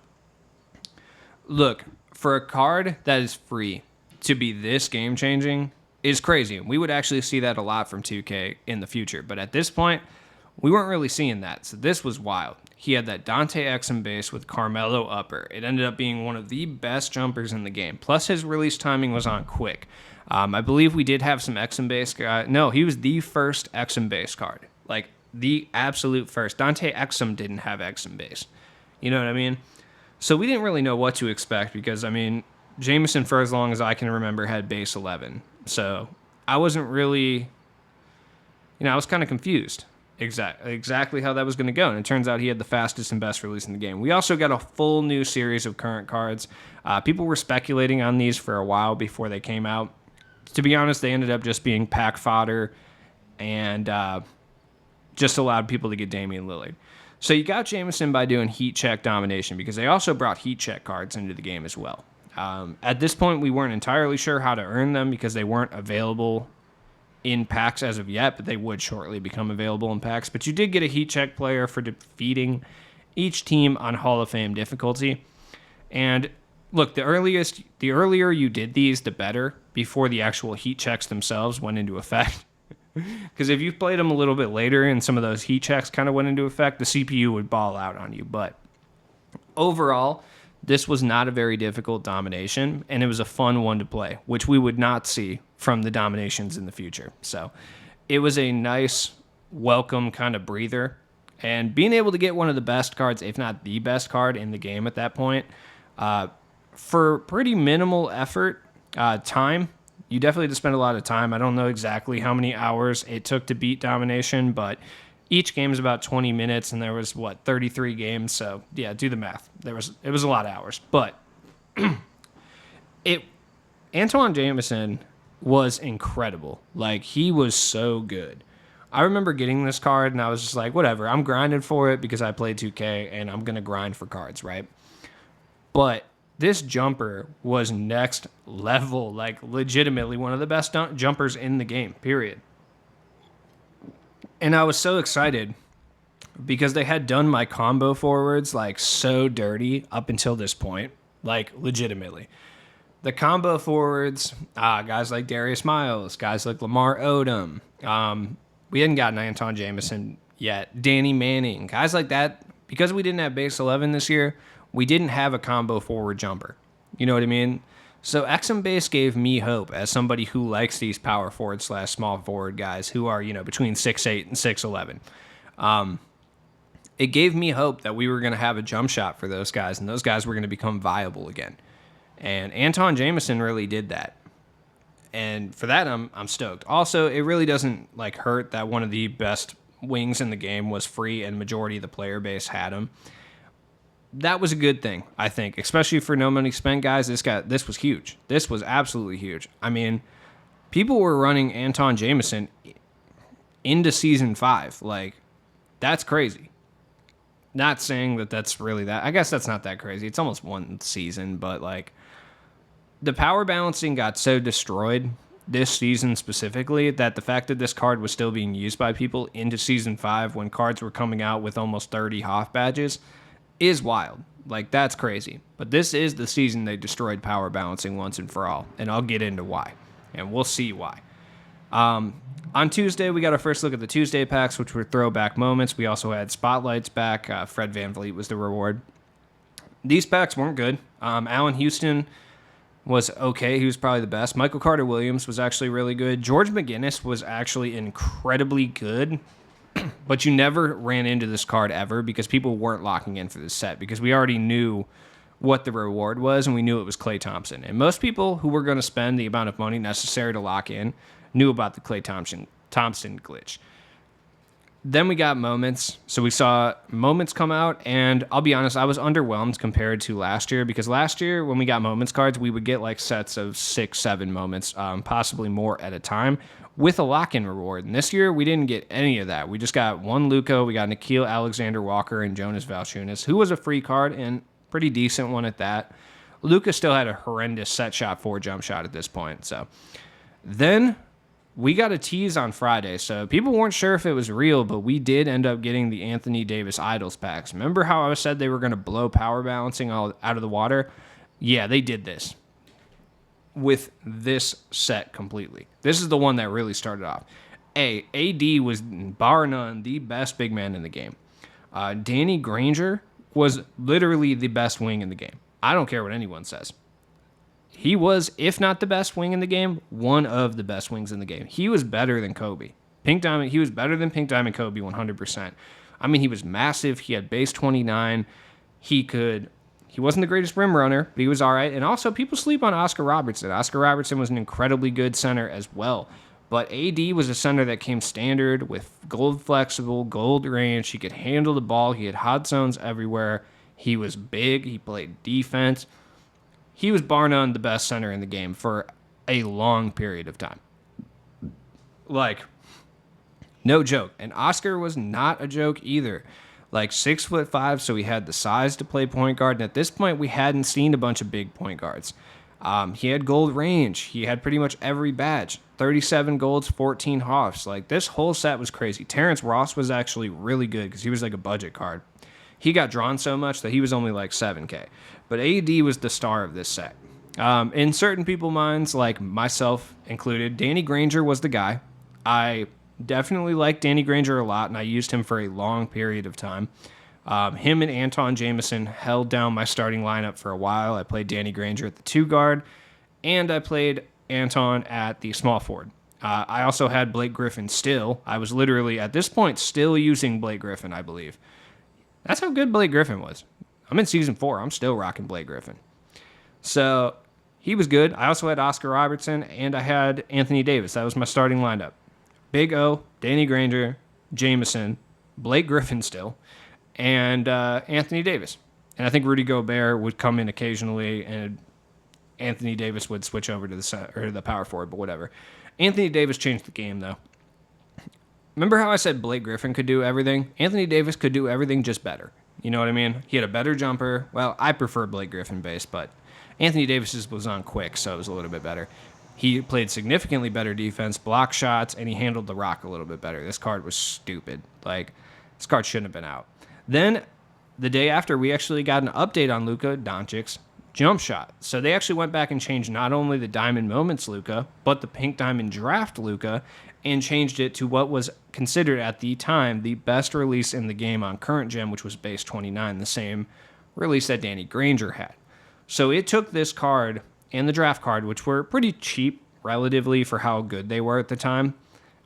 Look, for a card that is free to be this game-changing is crazy. We would actually see that a lot from 2K in the future, but at this point, we weren't really seeing that, so this was wild. He had that Dante Exum base with Carmelo upper. It ended up being one of the best jumpers in the game. Plus, his release timing was on quick. I believe we did have some Exum base guy. No, he was the first Exum base card. Like, the absolute first. Dante Exum didn't have Exum base. You know what I mean? So we didn't really know what to expect because, I mean, Jameson, for as long as I can remember, had base 11. So I wasn't really, I was kind of confused. Exactly how that was going to go. And it turns out he had the fastest and best release in the game. We also got a full new series of current cards. People were speculating on these for a while before they came out. To be honest, they ended up just being pack fodder and just allowed people to get Damian Lillard. So you got Jameson by doing heat check domination because they also brought heat check cards into the game as well. At this point, we weren't entirely sure how to earn them because they weren't available in packs as of yet, but they would shortly become available in packs. But you did get a heat check player for defeating each team on Hall of Fame difficulty. And look, the earlier you did these, the better before the actual heat checks themselves went into effect. Because if you played them a little bit later and some of those heat checks kind of went into effect, the CPU would ball out on you. But overall, this was not a very difficult domination, and it was a fun one to play, which we would not see from the dominations in the future. So it was a nice, welcome kind of breather. And being able to get one of the best cards, if not the best card in the game at that point, for pretty minimal effort, time, you definitely had to spend a lot of time. I don't know exactly how many hours it took to beat domination, but each game is about 20 minutes, and there was, 33 games. So, yeah, do the math. It was a lot of hours. But Antoine Jameson was incredible. Like, he was so good. I remember getting this card, and I was just like, whatever. I'm grinding for it because I play 2K, and I'm going to grind for cards, right? But this jumper was next level. Like, legitimately one of the best jumpers in the game, period. And I was so excited because they had done my combo forwards like so dirty up until this point, like legitimately. The combo forwards, guys like Darius Miles, guys like Lamar Odom. We hadn't gotten Anton Jameson yet. Danny Manning, guys like that. Because we didn't have base 11 this year, we didn't have a combo forward jumper. You know what I mean? So Exum base gave me hope as somebody who likes these power forward / small forward guys who are, between 6'8" and 6'11". It gave me hope that we were going to have a jump shot for those guys, and those guys were going to become viable again. And Anton Jameson really did that. And for that, I'm stoked. Also, it really doesn't hurt that one of the best wings in the game was free and majority of the player base had him. that was a good thing, I think, especially for no money spent guys. This was huge. This was absolutely huge. I mean, people were running Anton Jameson into season 5. Like, that's crazy. Not saying that that's really that. I guess that's not that crazy. It's almost one season, but like the power balancing got so destroyed this season specifically that the fact that this card was still being used by people into season 5 when cards were coming out with almost 30 Hoff badges is wild. Like, that's crazy. But this is the season they destroyed power balancing once and for all, and I'll get into why, and we'll see why. On Tuesday, we got our first look at the Tuesday packs, which were throwback moments. We also had spotlights back. Fred VanVleet was the reward. These packs weren't good. Allen Houston was okay. He was probably the best. Michael Carter-Williams was actually really good. George McGinnis was actually incredibly good, but you never ran into this card ever because people weren't locking in for this set because we already knew what the reward was, and we knew it was Klay Thompson. And most people who were going to spend the amount of money necessary to lock in knew about the Klay Thompson glitch. Then we got moments. So we saw moments come out, and I'll be honest, I was underwhelmed compared to last year because last year when we got moments cards, we would get like sets of 6-7 moments, possibly more at a time with a lock-in reward. And this year we didn't get any of that. We just got one Luka, we got Nickeil Alexander-Walker and Jonas Valanciunas, who was a free card and pretty decent one at that. Luka still had a horrendous set shot 4 jump shot at this point. So then we got a tease on Friday, so people weren't sure if it was real, but we did end up getting the Anthony Davis Idols packs. Remember how I said they were going to blow power balancing all out of the water? Yeah, they did this with this set completely. This is the one that really started off. AD was bar none the best big man in the game. Danny Granger was literally the best wing in the game. I don't care what anyone says. He was, if not the best wing in the game, one of the best wings in the game. He was better than Kobe. He was better than Pink Diamond Kobe 100%. I mean, he was massive. He had base 29. He wasn't the greatest rim runner, but he was all right. And also, people sleep on Oscar Robertson. Oscar Robertson was an incredibly good center as well. But AD was a center that came standard with gold flexible, gold range. He could handle the ball. He had hot zones everywhere. He was big. He played defense. He was bar none the best center in the game for a long period of time. Like, no joke. And Oscar was not a joke either. Like 6'5", so he had the size to play point guard. And at this point, we hadn't seen a bunch of big point guards. He had gold range. He had pretty much every badge. 37 golds, 14 Hoffs. Like, this whole set was crazy. Terrence Ross was actually really good because he was like a budget card. He got drawn so much that he was only like 7K. But AD was the star of this set. In certain people's minds, like myself included, Danny Granger was the guy. I definitely liked Danny Granger a lot, and I used him for a long period of time. Him and Anton Jameson held down my starting lineup for a while. I played Danny Granger at the 2 guard, and I played Anton at the small forward. I also had Blake Griffin still. I was literally, at this point, still using Blake Griffin, I believe. That's how good Blake Griffin was. I'm in season 4. I'm still rocking Blake Griffin. So he was good. I also had Oscar Robertson, and I had Anthony Davis. That was my starting lineup. Big O, Danny Granger, Jameson, Blake Griffin still, and Anthony Davis. And I think Rudy Gobert would come in occasionally, and Anthony Davis would switch over to the power forward, but whatever. Anthony Davis changed the game, though. Remember how I said Blake Griffin could do everything? Anthony Davis could do everything just better. You know what I mean? He had a better jumper. Well, I prefer Blake Griffin base, but Anthony Davis's was on quick, so it was a little bit better. He played significantly better defense, blocked shots, and he handled the rock a little bit better. This card was stupid. Like, this card shouldn't have been out. Then, the day after, we actually got an update on Luka Doncic's jump shot. So they actually went back and changed not only the Diamond Moments Luka, but the Pink Diamond Draft Luka, and changed it to what was considered at the time the best release in the game on current gen, which was base 29, the same release that Danny Granger had. So it took this card and the draft card, which were pretty cheap relatively for how good they were at the time,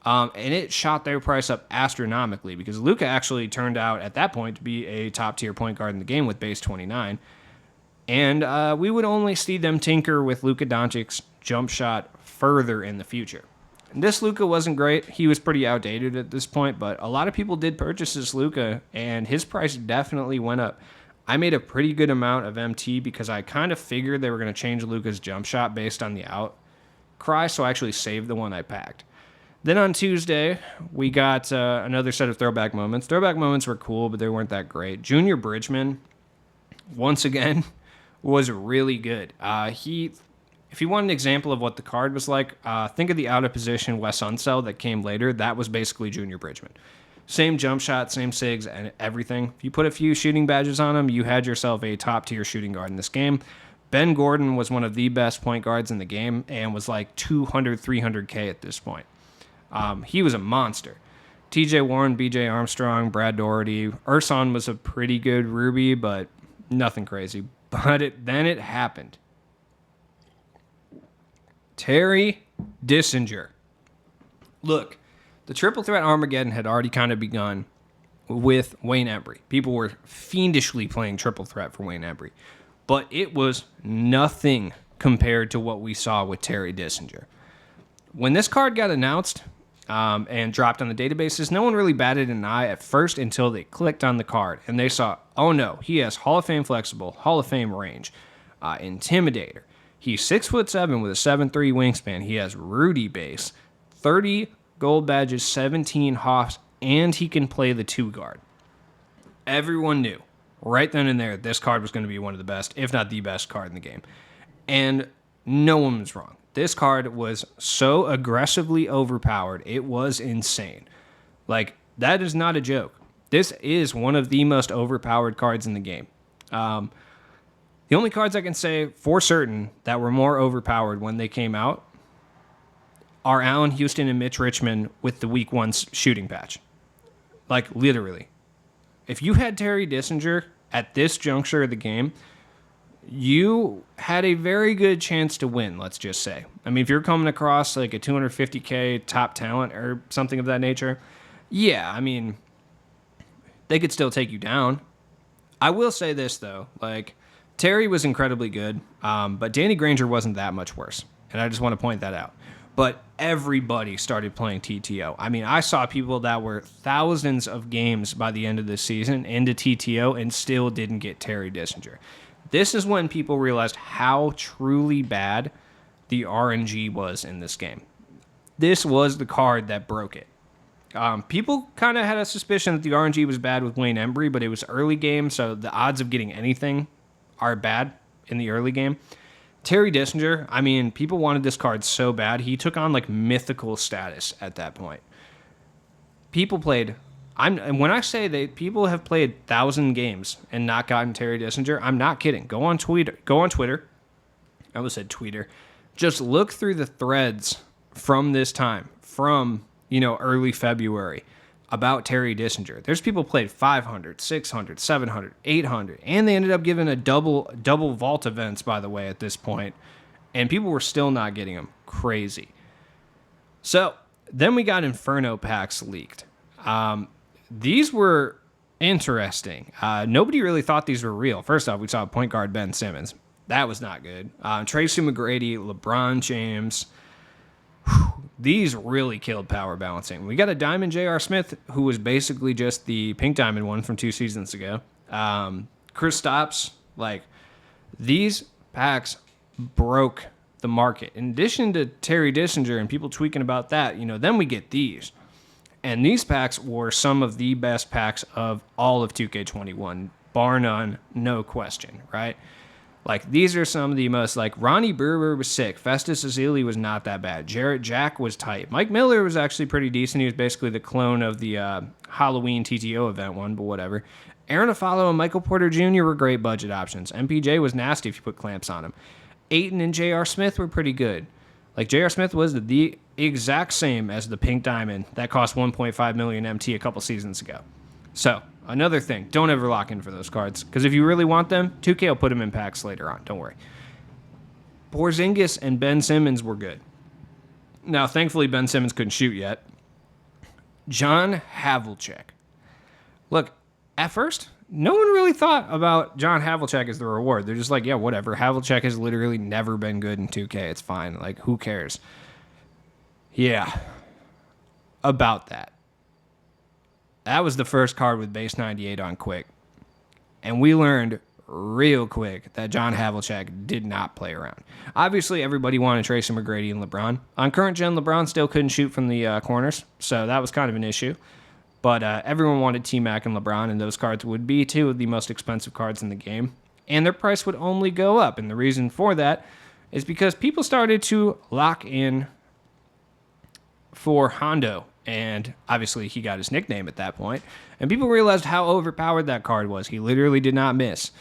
and it shot their price up astronomically because Luka actually turned out at that point to be a top-tier point guard in the game with base 29, and we would only see them tinker with Luka Doncic's jump shot further in the future. This Luka wasn't great. He was pretty outdated at this point, but a lot of people did purchase this Luka, and his price definitely went up I made a pretty good amount of MT because I kind of figured they were going to change Luka's jump shot based on the outcry, so I actually saved the one I packed. Then on Tuesday, we got another set of throwback moments. Throwback moments were cool, but they weren't that great. Junior Bridgman, once again, was really good. If you want an example of what the card was like, think of the out of position Wes Unseld that came later. That was basically Junior Bridgman. Same jump shot, same SIGs, and everything. If you put a few shooting badges on him, you had yourself a top-tier shooting guard in this game. Ben Gordon was one of the best point guards in the game and was like 200, 300K at this point. He was a monster. TJ Warren, BJ Armstrong, Brad Doherty. Urson was a pretty good Ruby, but nothing crazy. But then it happened. Terry Dischinger. Look, the triple threat Armageddon had already kind of begun with Wayne Embry. People were fiendishly playing triple threat for Wayne Embry. But it was nothing compared to what we saw with Terry Dischinger. When this card got announced and dropped on the databases, no one really batted an eye at first until they clicked on the card. And they saw, oh no, he has Hall of Fame flexible, Hall of Fame range, Intimidator. He's 6'7" with a 7'3" wingspan. He has Rudy base, 30 gold badges, 17 hops, and he can play the 2 guard. Everyone knew right then and there this card was going to be one of the best, if not the best card in the game. And no one was wrong. This card was so aggressively overpowered, it was insane. Like, that is not a joke. This is one of the most overpowered cards in the game. The only cards I can say for certain that were more overpowered when they came out are Allen Houston and Mitch Richmond with the week 1 shooting patch. Like, literally. If you had Terry Dischinger at this juncture of the game, you had a very good chance to win, let's just say. I mean, if you're coming across like a 250K top talent or something of that nature, yeah, I mean, they could still take you down. I will say this, though. Like, Terry was incredibly good, but Danny Granger wasn't that much worse. And I just want to point that out. But everybody started playing TTO. I mean, I saw people that were thousands of games by the end of this season into TTO and still didn't get Terry Dischinger. This is when people realized how truly bad the RNG was in this game. This was the card that broke it. People kind of had a suspicion that the RNG was bad with Wayne Embry, but it was early game, so the odds of getting anything are bad in the early game. Terry Dischinger, I mean, people wanted this card so bad, he took on like mythical status at that point. People played, when I say that people have played 1,000 games and not gotten Terry Dischinger, I'm not kidding. Go on Twitter. I almost said tweeter. Just look through the threads from this time, from, early February, about Terry Dischinger. There's people played 500, 600, 700, 800, and they ended up giving a double vault events, by the way, at this point, and people were still not getting them. Crazy. So then we got Inferno packs leaked. These were interesting. Nobody really thought these were real. First off, we saw point guard Ben Simmons. That was not good. Tracy McGrady, LeBron James. These really killed power balancing. We got a Diamond J.R. Smith, who was basically just the Pink Diamond one from 2 seasons ago. Kristaps, these packs broke the market. In addition to Terry Dischinger and people tweaking about that, then we get these. And these packs were some of the best packs of all of 2K21, bar none, no question, right? These are some of the most, Ronnie Brewer was sick. Festus Ezeli was not that bad. Jarrett Jack was tight. Mike Miller was actually pretty decent. He was basically the clone of the Halloween TTO event one, but whatever. Aaron Afalo and Michael Porter Jr. were great budget options. MPJ was nasty if you put clamps on him. Ayton and J.R. Smith were pretty good. J.R. Smith was the exact same as the Pink Diamond that cost 1.5 million MT a couple seasons ago. So, another thing, don't ever lock in for those cards, because if you really want them, 2K will put them in packs later on, don't worry. Porzingis and Ben Simmons were good. Now, thankfully, Ben Simmons couldn't shoot yet. John Havlicek. Look, at first, no one really thought about John Havlicek as the reward. They're just like, yeah, whatever. Havlicek has literally never been good in 2K. It's fine. Who cares? Yeah. About that. That was the first card with base 98 on quick. And we learned real quick that John Havlicek did not play around. Obviously, everybody wanted Tracy McGrady and LeBron. On current gen, LeBron still couldn't shoot from the corners, so that was kind of an issue. But everyone wanted T-Mac and LeBron, and those cards would be two of the most expensive cards in the game. And their price would only go up. And the reason for that is because people started to lock in for Hondo. And obviously, he got his nickname at that point. And people realized how overpowered that card was. He literally did not miss.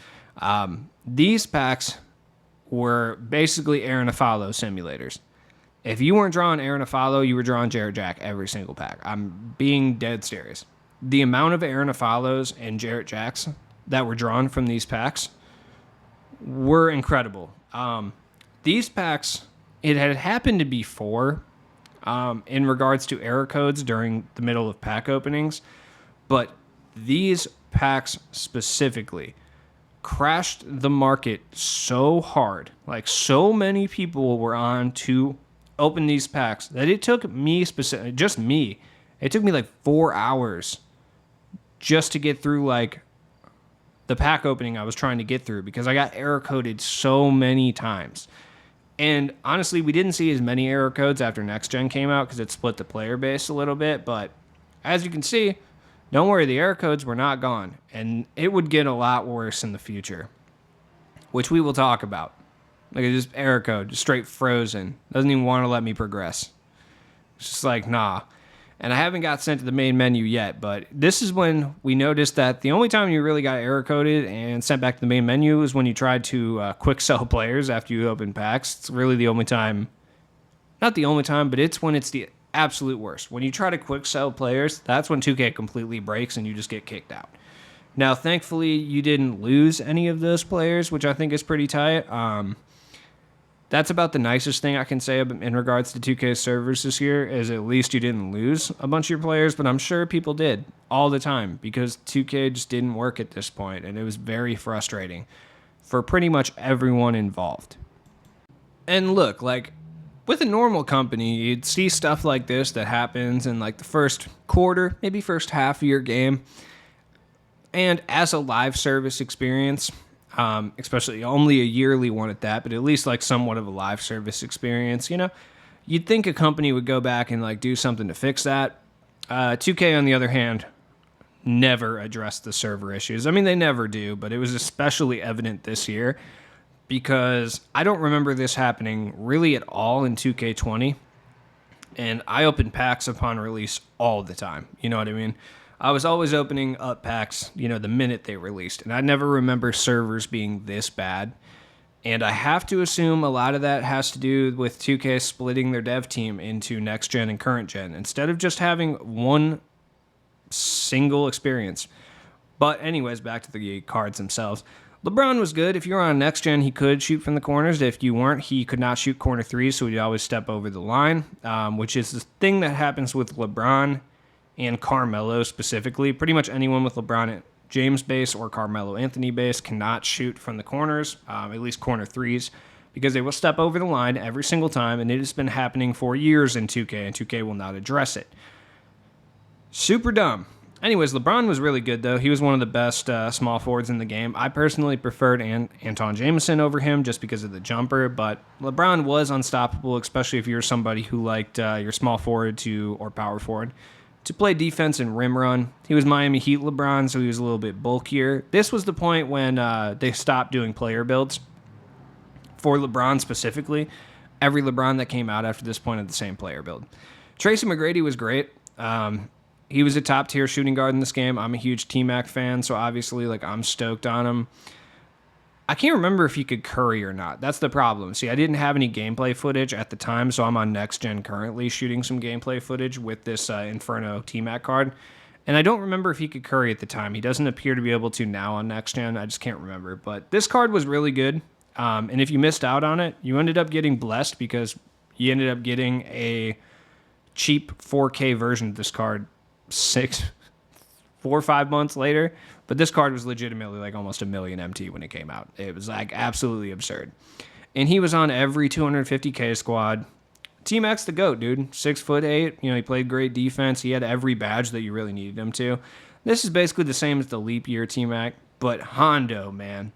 These packs were basically Aaron Afalo simulators. If you weren't drawing Aaron Afalo, you were drawing Jarrett Jack every single pack. I'm being dead serious. The amount of Aaron Afalos and Jarrett Jacks that were drawn from these packs were incredible. These packs, it had happened before in regards to error codes during the middle of pack openings, but these packs specifically crashed the market so hard. Like, so many people were on to open these packs that it took me just me, it took me like 4 hours just to get through like the pack opening I was trying to get through, because I got error coded so many times. And honestly, we didn't see as many error codes after next gen came out because it split the player base a little bit, but as you can see, don't worry, the error codes were not gone, and it would get a lot worse in the future, which we will talk about. Like, just error code, just straight frozen. Doesn't even want to let me progress. It's just like, nah. And I haven't got sent to the main menu yet, but this is when we noticed that the only time you really got error coded and sent back to the main menu is when you tried to quick sell players after you open packs. It's really the only time, not the only time, but it's when it's the absolute worst. When you try to quick sell players, that's when 2K completely breaks and you just get kicked out. Now, thankfully, you didn't lose any of those players, which I think is pretty tight. That's about the nicest thing I can say in regards to 2K servers this year, is at least you didn't lose a bunch of your players, but I'm sure people did all the time because 2K just didn't work at this point, and it was very frustrating for pretty much everyone involved. And look, like, with a normal company, you'd see stuff like this that happens in like the first quarter, maybe first half of your game. And as a live service experience, especially only a yearly one at that, but at least like somewhat of a live service experience, you know, you'd think a company would go back and like do something to fix that. 2K, on the other hand, never addressed the server issues. I mean, they never do, but it was especially evident this year because I don't remember this happening really at all in 2K20. And I open packs upon release all the time. You know what I mean? I was always opening up packs, you know, the minute they released. And I never remember servers being this bad. And I have to assume a lot of that has to do with 2K splitting their dev team into next gen and current gen instead of just having one single experience. But anyways, back to the cards themselves. LeBron was good. If you were on next gen, he could shoot from the corners. If you weren't, he could not shoot corner threes, so he'd always step over the line, which is the thing that happens with LeBron and Carmelo specifically. Pretty much anyone with LeBron James base or Carmelo Anthony base cannot shoot from the corners, at least corner threes, because they will step over the line every single time, and it has been happening for years in 2K, and 2K will not address it. Super dumb. Anyways, LeBron was really good, though. He was one of the best small forwards in the game. I personally preferred Anton Jameson over him just because of the jumper, but LeBron was unstoppable, especially if you're somebody who liked your small forward or power forward to play defense and rim run. He was Miami Heat LeBron, so he was a little bit bulkier. This was the point when they stopped doing player builds for LeBron specifically. Every LeBron that came out after this point had the same player build. Tracy McGrady was great. He was a top tier shooting guard in this game. I'm a huge T-Mac fan, so obviously I'm stoked on him. I can't remember if he could curry or not. That's the problem. See, I didn't have any gameplay footage at the time, so I'm on Next Gen currently shooting some gameplay footage with this Inferno T-Mac card. And I don't remember if he could curry at the time. He doesn't appear to be able to now on Next Gen. I just can't remember. But this card was really good. And if you missed out on it, you ended up getting blessed because you ended up getting a cheap 4K version of this card 4 or 5 months later. But this card was legitimately like almost $1 million MT when it came out. It was like absolutely absurd. And he was on every 250K squad. T-Mac's the GOAT, dude. 6'8". You know, he played great defense. He had every badge that you really needed him to. This is basically the same as the leap year T-Mac, But Hondo, man,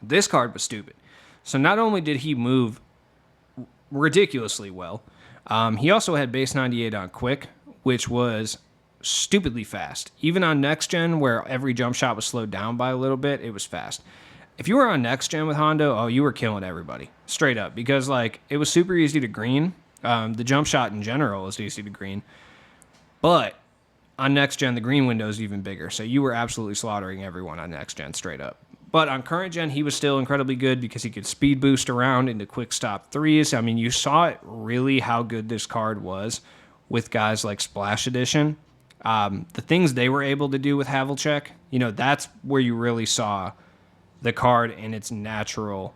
this card was stupid. So not only did he move ridiculously well, he also had base 98 on quick, which was stupidly fast. Even on next gen, where every jump shot was slowed down by a little bit, it was fast. If you were on next gen with Hondo, oh, you were killing everybody straight up, because like it was super easy to green. The jump shot in general is easy to green, but on next gen, the green window is even bigger. So you were absolutely slaughtering everyone on next gen straight up. But on current gen, he was still incredibly good because he could speed boost around into quick stop threes. I mean, you saw it really how good this card was with guys like Splash Edition. The things they were able to do with Havlicek, that's where you really saw the card in its natural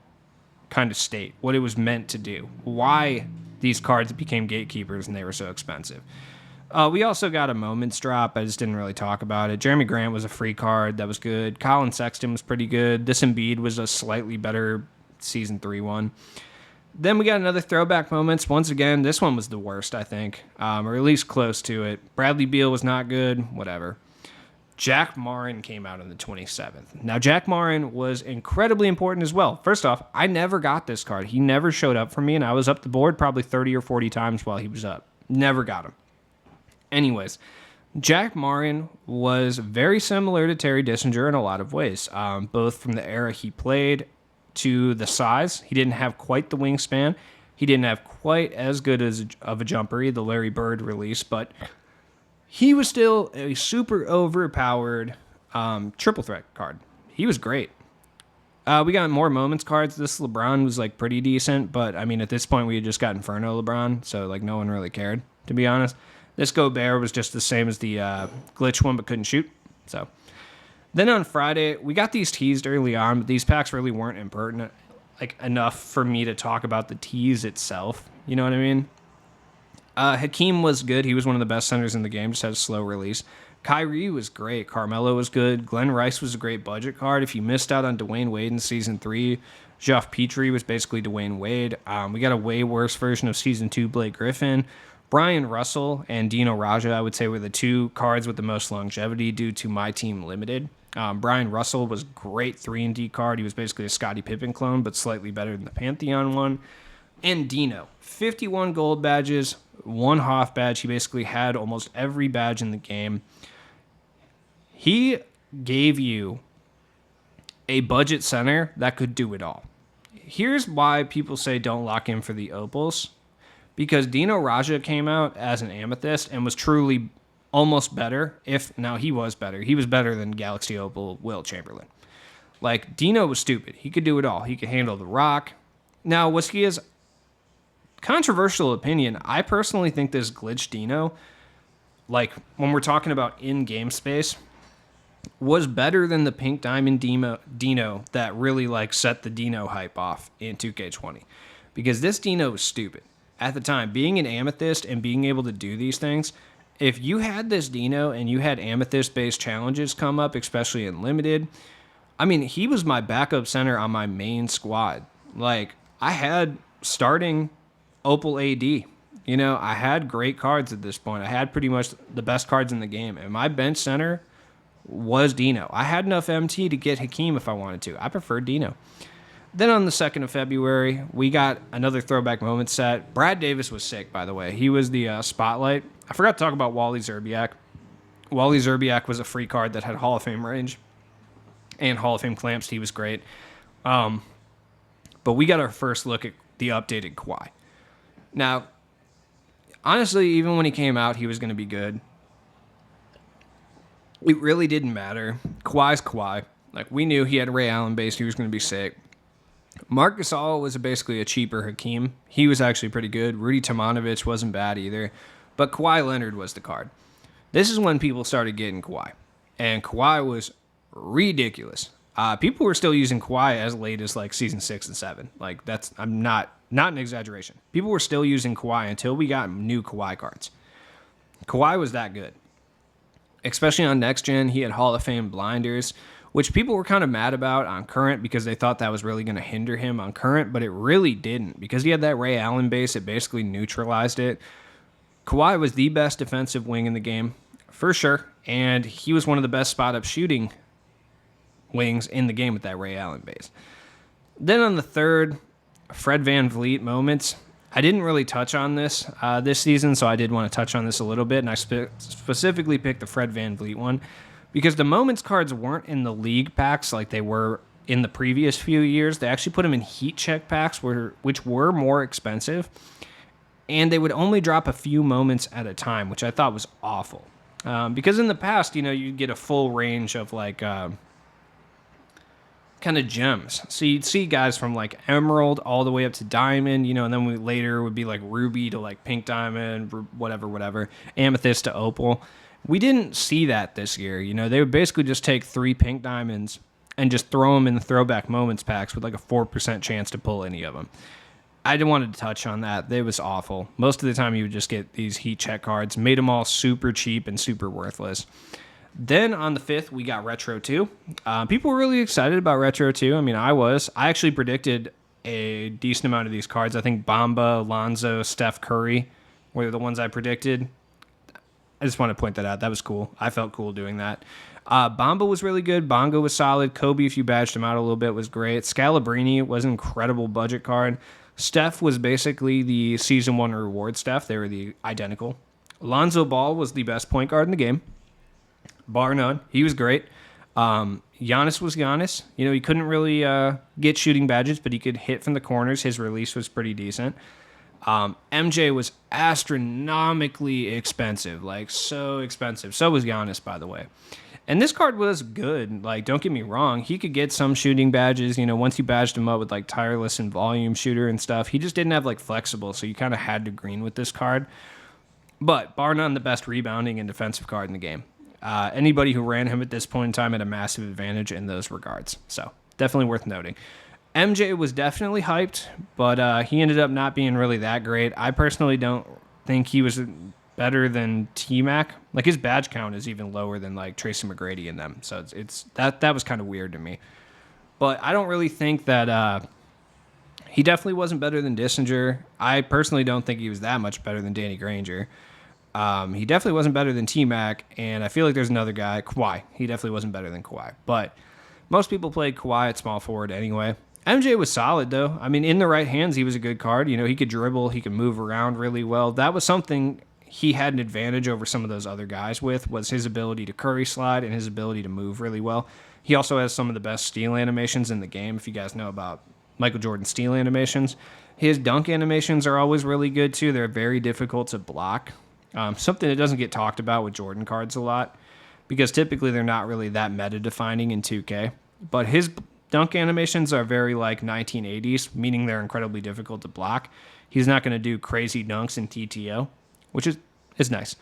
kind of state, what it was meant to do, why these cards became gatekeepers and they were so expensive. We also got a moments drop. I just didn't really talk about it. Jeremy Grant was a free card. That was good. Colin Sexton was pretty good. This Embiid was a slightly better Season 3 one. Then we got another throwback moments. Once again, this one was the worst, I think, or at least close to it. Bradley Beal was not good. Whatever. Jack Marin came out on the 27th. Now, Jack Marin was incredibly important as well. First off, I never got this card. He never showed up for me, and I was up the board probably 30 or 40 times while he was up. Never got him. Anyways, Jack Marin was very similar to Terry Dischinger in a lot of ways, both from the era he played to the size. He didn't have quite the wingspan. He didn't have quite as good of a jumper, the Larry Bird release, but he was still a super overpowered triple threat card. He was great. We got more moments cards. This LeBron was like pretty decent, but I mean, at this point we had just got Inferno LeBron, so like no one really cared, to be honest. This Gobert was just the same as the glitch one, but couldn't shoot. So then on Friday, we got these teased early on, but these packs really weren't impertinent enough for me to talk about the tease itself. You know what I mean? Hakeem was good. He was one of the best centers in the game, just had a slow release. Kyrie was great. Carmelo was good. Glenn Rice was a great budget card. If you missed out on Dwayne Wade in Season 3, Geoff Petrie was basically Dwayne Wade. We got a way worse version of Season 2 Blake Griffin. Brian Russell and Dino Raja, I would say, were the two cards with the most longevity due to MyTeam Limited. Brian Russell was great 3-and-D card. He was basically a Scottie Pippen clone, but slightly better than the Pantheon one. And Dino, 51 gold badges, 1 Hoff badge. He basically had almost every badge in the game. He gave you a budget center that could do it all. Here's why people say don't lock in for the opals. Because Dino Raja came out as an amethyst and was truly almost better. He was better. He was better than Galaxy Opal Will Chamberlain. Like, Dino was stupid. He could do it all. He could handle the rock. Now, was he as controversial opinion? I personally think this glitch Dino, like when we're talking about in-game space, was better than the Pink Diamond Dino that really like set the Dino hype off in 2K20. Because this Dino was stupid. At the time, being an amethyst and being able to do these things, if you had this Dino and you had amethyst-based challenges come up, especially in Limited, I mean, he was my backup center on my main squad. Like, I had starting Opal AD. I had great cards at this point. I had pretty much the best cards in the game. And my bench center was Dino. I had enough MT to get Hakeem if I wanted to. I preferred Dino. Then on the 2nd of February, we got another throwback moment set. Brad Davis was sick, by the way. He was the spotlight. I forgot to talk about Wally Zerbiak. Wally Zerbiak was a free card that had Hall of Fame range and Hall of Fame clamps. He was great. But we got our first look at the updated Kawhi. Now, honestly, even when he came out, he was going to be good. It really didn't matter. Kawhi's Kawhi. Like, we knew he had Ray Allen base. He was going to be sick. Marc Gasol was basically a cheaper Hakeem. He was actually pretty good. Rudy Tomjanovich wasn't bad either. But Kawhi Leonard was the card. This is when people started getting Kawhi. And Kawhi was ridiculous. People were still using Kawhi as late as like Season 6 and 7. Like, I'm not an exaggeration. People were still using Kawhi until we got new Kawhi cards. Kawhi was that good. Especially on Next Gen, he had Hall of Fame blinders, which people were kind of mad about on current because they thought that was really going to hinder him on current, but it really didn't. Because he had that Ray Allen base, it basically neutralized it. Kawhi was the best defensive wing in the game, for sure, and he was one of the best spot-up shooting wings in the game with that Ray Allen base. Then on the third, Fred VanVleet moments. I didn't really touch on this this season, so I did want to touch on this a little bit, and I specifically picked the Fred VanVleet one because the moments cards weren't in the league packs like they were in the previous few years. They actually put them in heat check packs, which were more expensive, and they would only drop a few moments at a time, which I thought was awful. Because in the past, you'd get a full range of like kind of gems. So you'd see guys from like emerald all the way up to diamond, and then later would be like ruby to like pink diamond, whatever, amethyst to opal. We didn't see that this year. They would basically just take 3 pink diamonds and just throw them in the throwback moments packs with like a 4% chance to pull any of them. I didn't want to touch on that. It was awful. Most of the time you would just get these heat check cards, made them all super cheap and super worthless. Then on the 5th, we got Retro 2. People were really excited about Retro 2. I mean, I was. I actually predicted a decent amount of these cards. I think Bamba, Lonzo, Steph Curry were the ones I predicted. I just want to point that out. That was cool. I felt cool doing that. Bamba was really good. Bongo was solid. Kobe, if you badged him out a little bit, was great. Scalabrini was an incredible budget card. Steph was basically the Season 1 reward Steph. They were the identical. Lonzo Ball was the best point guard in the game. Bar none. He was great. Giannis was Giannis. He couldn't really get shooting badges, but he could hit from the corners. His release was pretty decent. MJ was astronomically expensive, like so expensive. So was Giannis, by the way. And this card was good. Like, don't get me wrong. He could get some shooting badges. Once you badged him up with like tireless and volume shooter and stuff, he just didn't have like flexible. So you kind of had to green with this card. But bar none, the best rebounding and defensive card in the game. Anybody who ran him at this point in time had a massive advantage in those regards. So definitely worth noting. MJ was definitely hyped, but he ended up not being really that great. I personally don't think he was better than T-Mac. Like, his badge count is even lower than like Tracy McGrady and them. So it's that was kind of weird to me. But I don't really think that he definitely wasn't better than Dischinger. I personally don't think he was that much better than Danny Granger. He definitely wasn't better than T-Mac, and I feel like there's another guy, Kawhi. He definitely wasn't better than Kawhi. But most people played Kawhi at small forward anyway. MJ was solid, though. I mean, in the right hands, he was a good card. He could dribble. He could move around really well. That was something he had an advantage over some of those other guys with, was his ability to curry slide and his ability to move really well. He also has some of the best steal animations in the game, if you guys know about Michael Jordan's steal animations. His dunk animations are always really good, too. They're very difficult to block. Something that doesn't get talked about with Jordan cards a lot, because typically they're not really that meta-defining in 2K. But his dunk animations are very like 1980s, meaning they're incredibly difficult to block. He's not going to do crazy dunks in TTO, which is nice.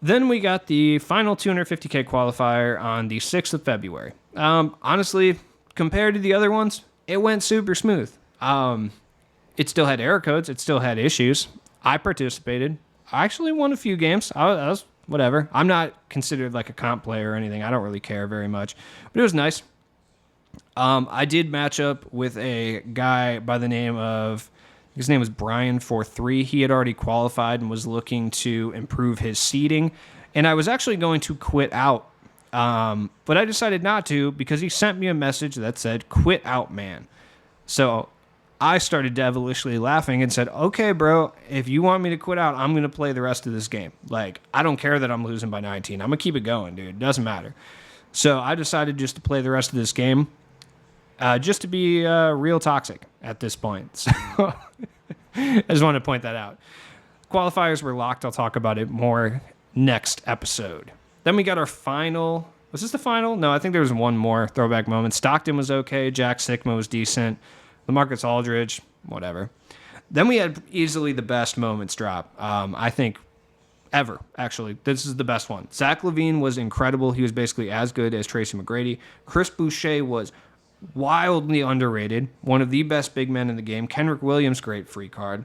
Then we got the final 250K qualifier on the 6th of February. Honestly, compared to the other ones, it went super smooth. It still had error codes. It still had issues. I participated. I actually won a few games. I was whatever. I'm not considered like a comp player or anything. I don't really care very much, but it was nice. I did match up with a guy by the name of, his name was Brian43. He had already qualified and was looking to improve his seeding, and I was actually going to quit out, but I decided not to because he sent me a message that said, "Quit out, man." So I started devilishly laughing and said, "Okay, bro, if you want me to quit out, I'm going to play the rest of this game. Like, I don't care that I'm losing by 19. I'm going to keep it going, dude. It doesn't matter." So I decided just to play the rest of this game, just to be real toxic at this point. So I just wanted to point that out. Qualifiers were locked. I'll talk about it more next episode. Then we got our final. Was this the final? No, I think there was one more throwback moment. Stockton was okay. Jack Sikma was decent. LaMarcus Aldridge, whatever. Then we had easily the best moments drop, I think, ever, actually. This is the best one. Zach LaVine was incredible. He was basically as good as Tracy McGrady. Chris Boucher was wildly underrated. One of the best big men in the game. Kenrich Williams, great free card.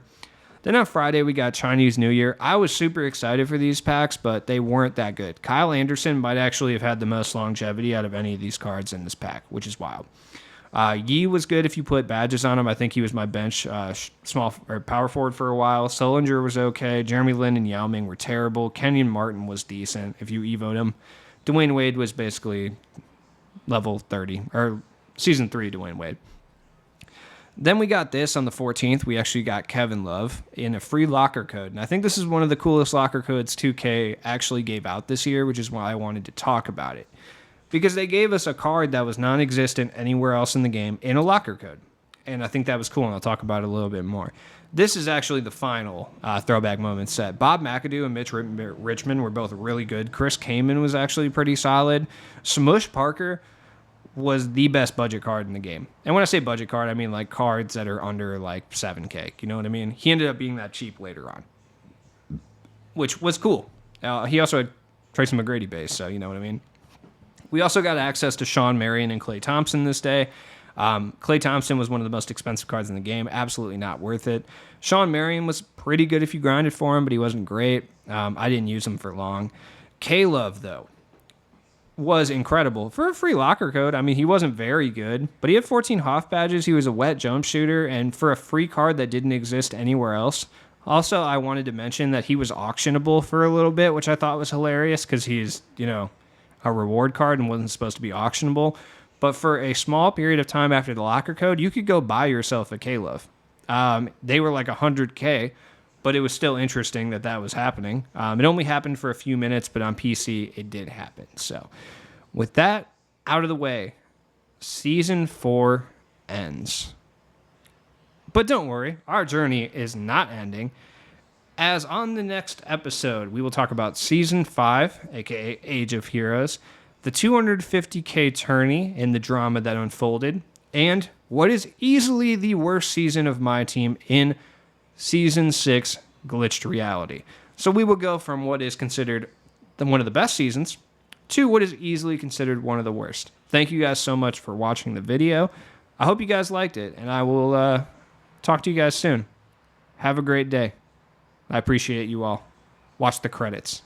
Then on Friday, we got Chinese New Year. I was super excited for these packs, but they weren't that good. Kyle Anderson might actually have had the most longevity out of any of these cards in this pack, which is wild. Yi was good if you put badges on him. I think he was my bench small or power forward for a while. Sullinger was okay. Jeremy Lin and Yao Ming were terrible. Kenyon Martin was decent if you evoed him. Dwayne Wade was basically level 30 or season 3 Dwayne Wade. Then we got this on the 14th. We actually got Kevin Love in a free locker code. And I think this is one of the coolest locker codes 2K actually gave out this year, which is why I wanted to talk about it. Because they gave us a card that was non-existent anywhere else in the game in a locker code. And I think that was cool, and I'll talk about it a little bit more. This is actually the final throwback moment set. Bob McAdoo and Mitch Richmond were both really good. Chris Kaman was actually pretty solid. Smush Parker was the best budget card in the game. And when I say budget card, I mean like cards that are under like 7K. You know what I mean? He ended up being that cheap later on, which was cool. He also had Tracy McGrady base, so you know what I mean? We also got access to Sean Marion and Klay Thompson this day. Klay Thompson was one of the most expensive cards in the game. Absolutely not worth it. Sean Marion was pretty good if you grinded for him, but he wasn't great. I didn't use him for long. K-Love, though, was incredible. For a free locker code, I mean, he wasn't very good, but he had 14 Hoff badges. He was a wet jump shooter, and for a free card that didn't exist anywhere else. Also, I wanted to mention that he was auctionable for a little bit, which I thought was hilarious because he's, a reward card and wasn't supposed to be auctionable. But for a small period of time after the locker code, you could go buy yourself a K-Love. They were like 100K, but it was still interesting that was happening. It only happened for a few minutes, but on PC, it did happen. So with that out of the way, Season 4 ends. But don't worry, our journey is not ending, as on the next episode, we will talk about Season 5, aka Age of Heroes, the 250K tourney in the drama that unfolded, and what is easily the worst season of MyTeam in Season 6, Glitched Reality. So we will go from what is considered one of the best seasons to what is easily considered one of the worst. Thank you guys so much for watching the video. I hope you guys liked it, and I will talk to you guys soon. Have a great day. I appreciate you all. Watch the credits.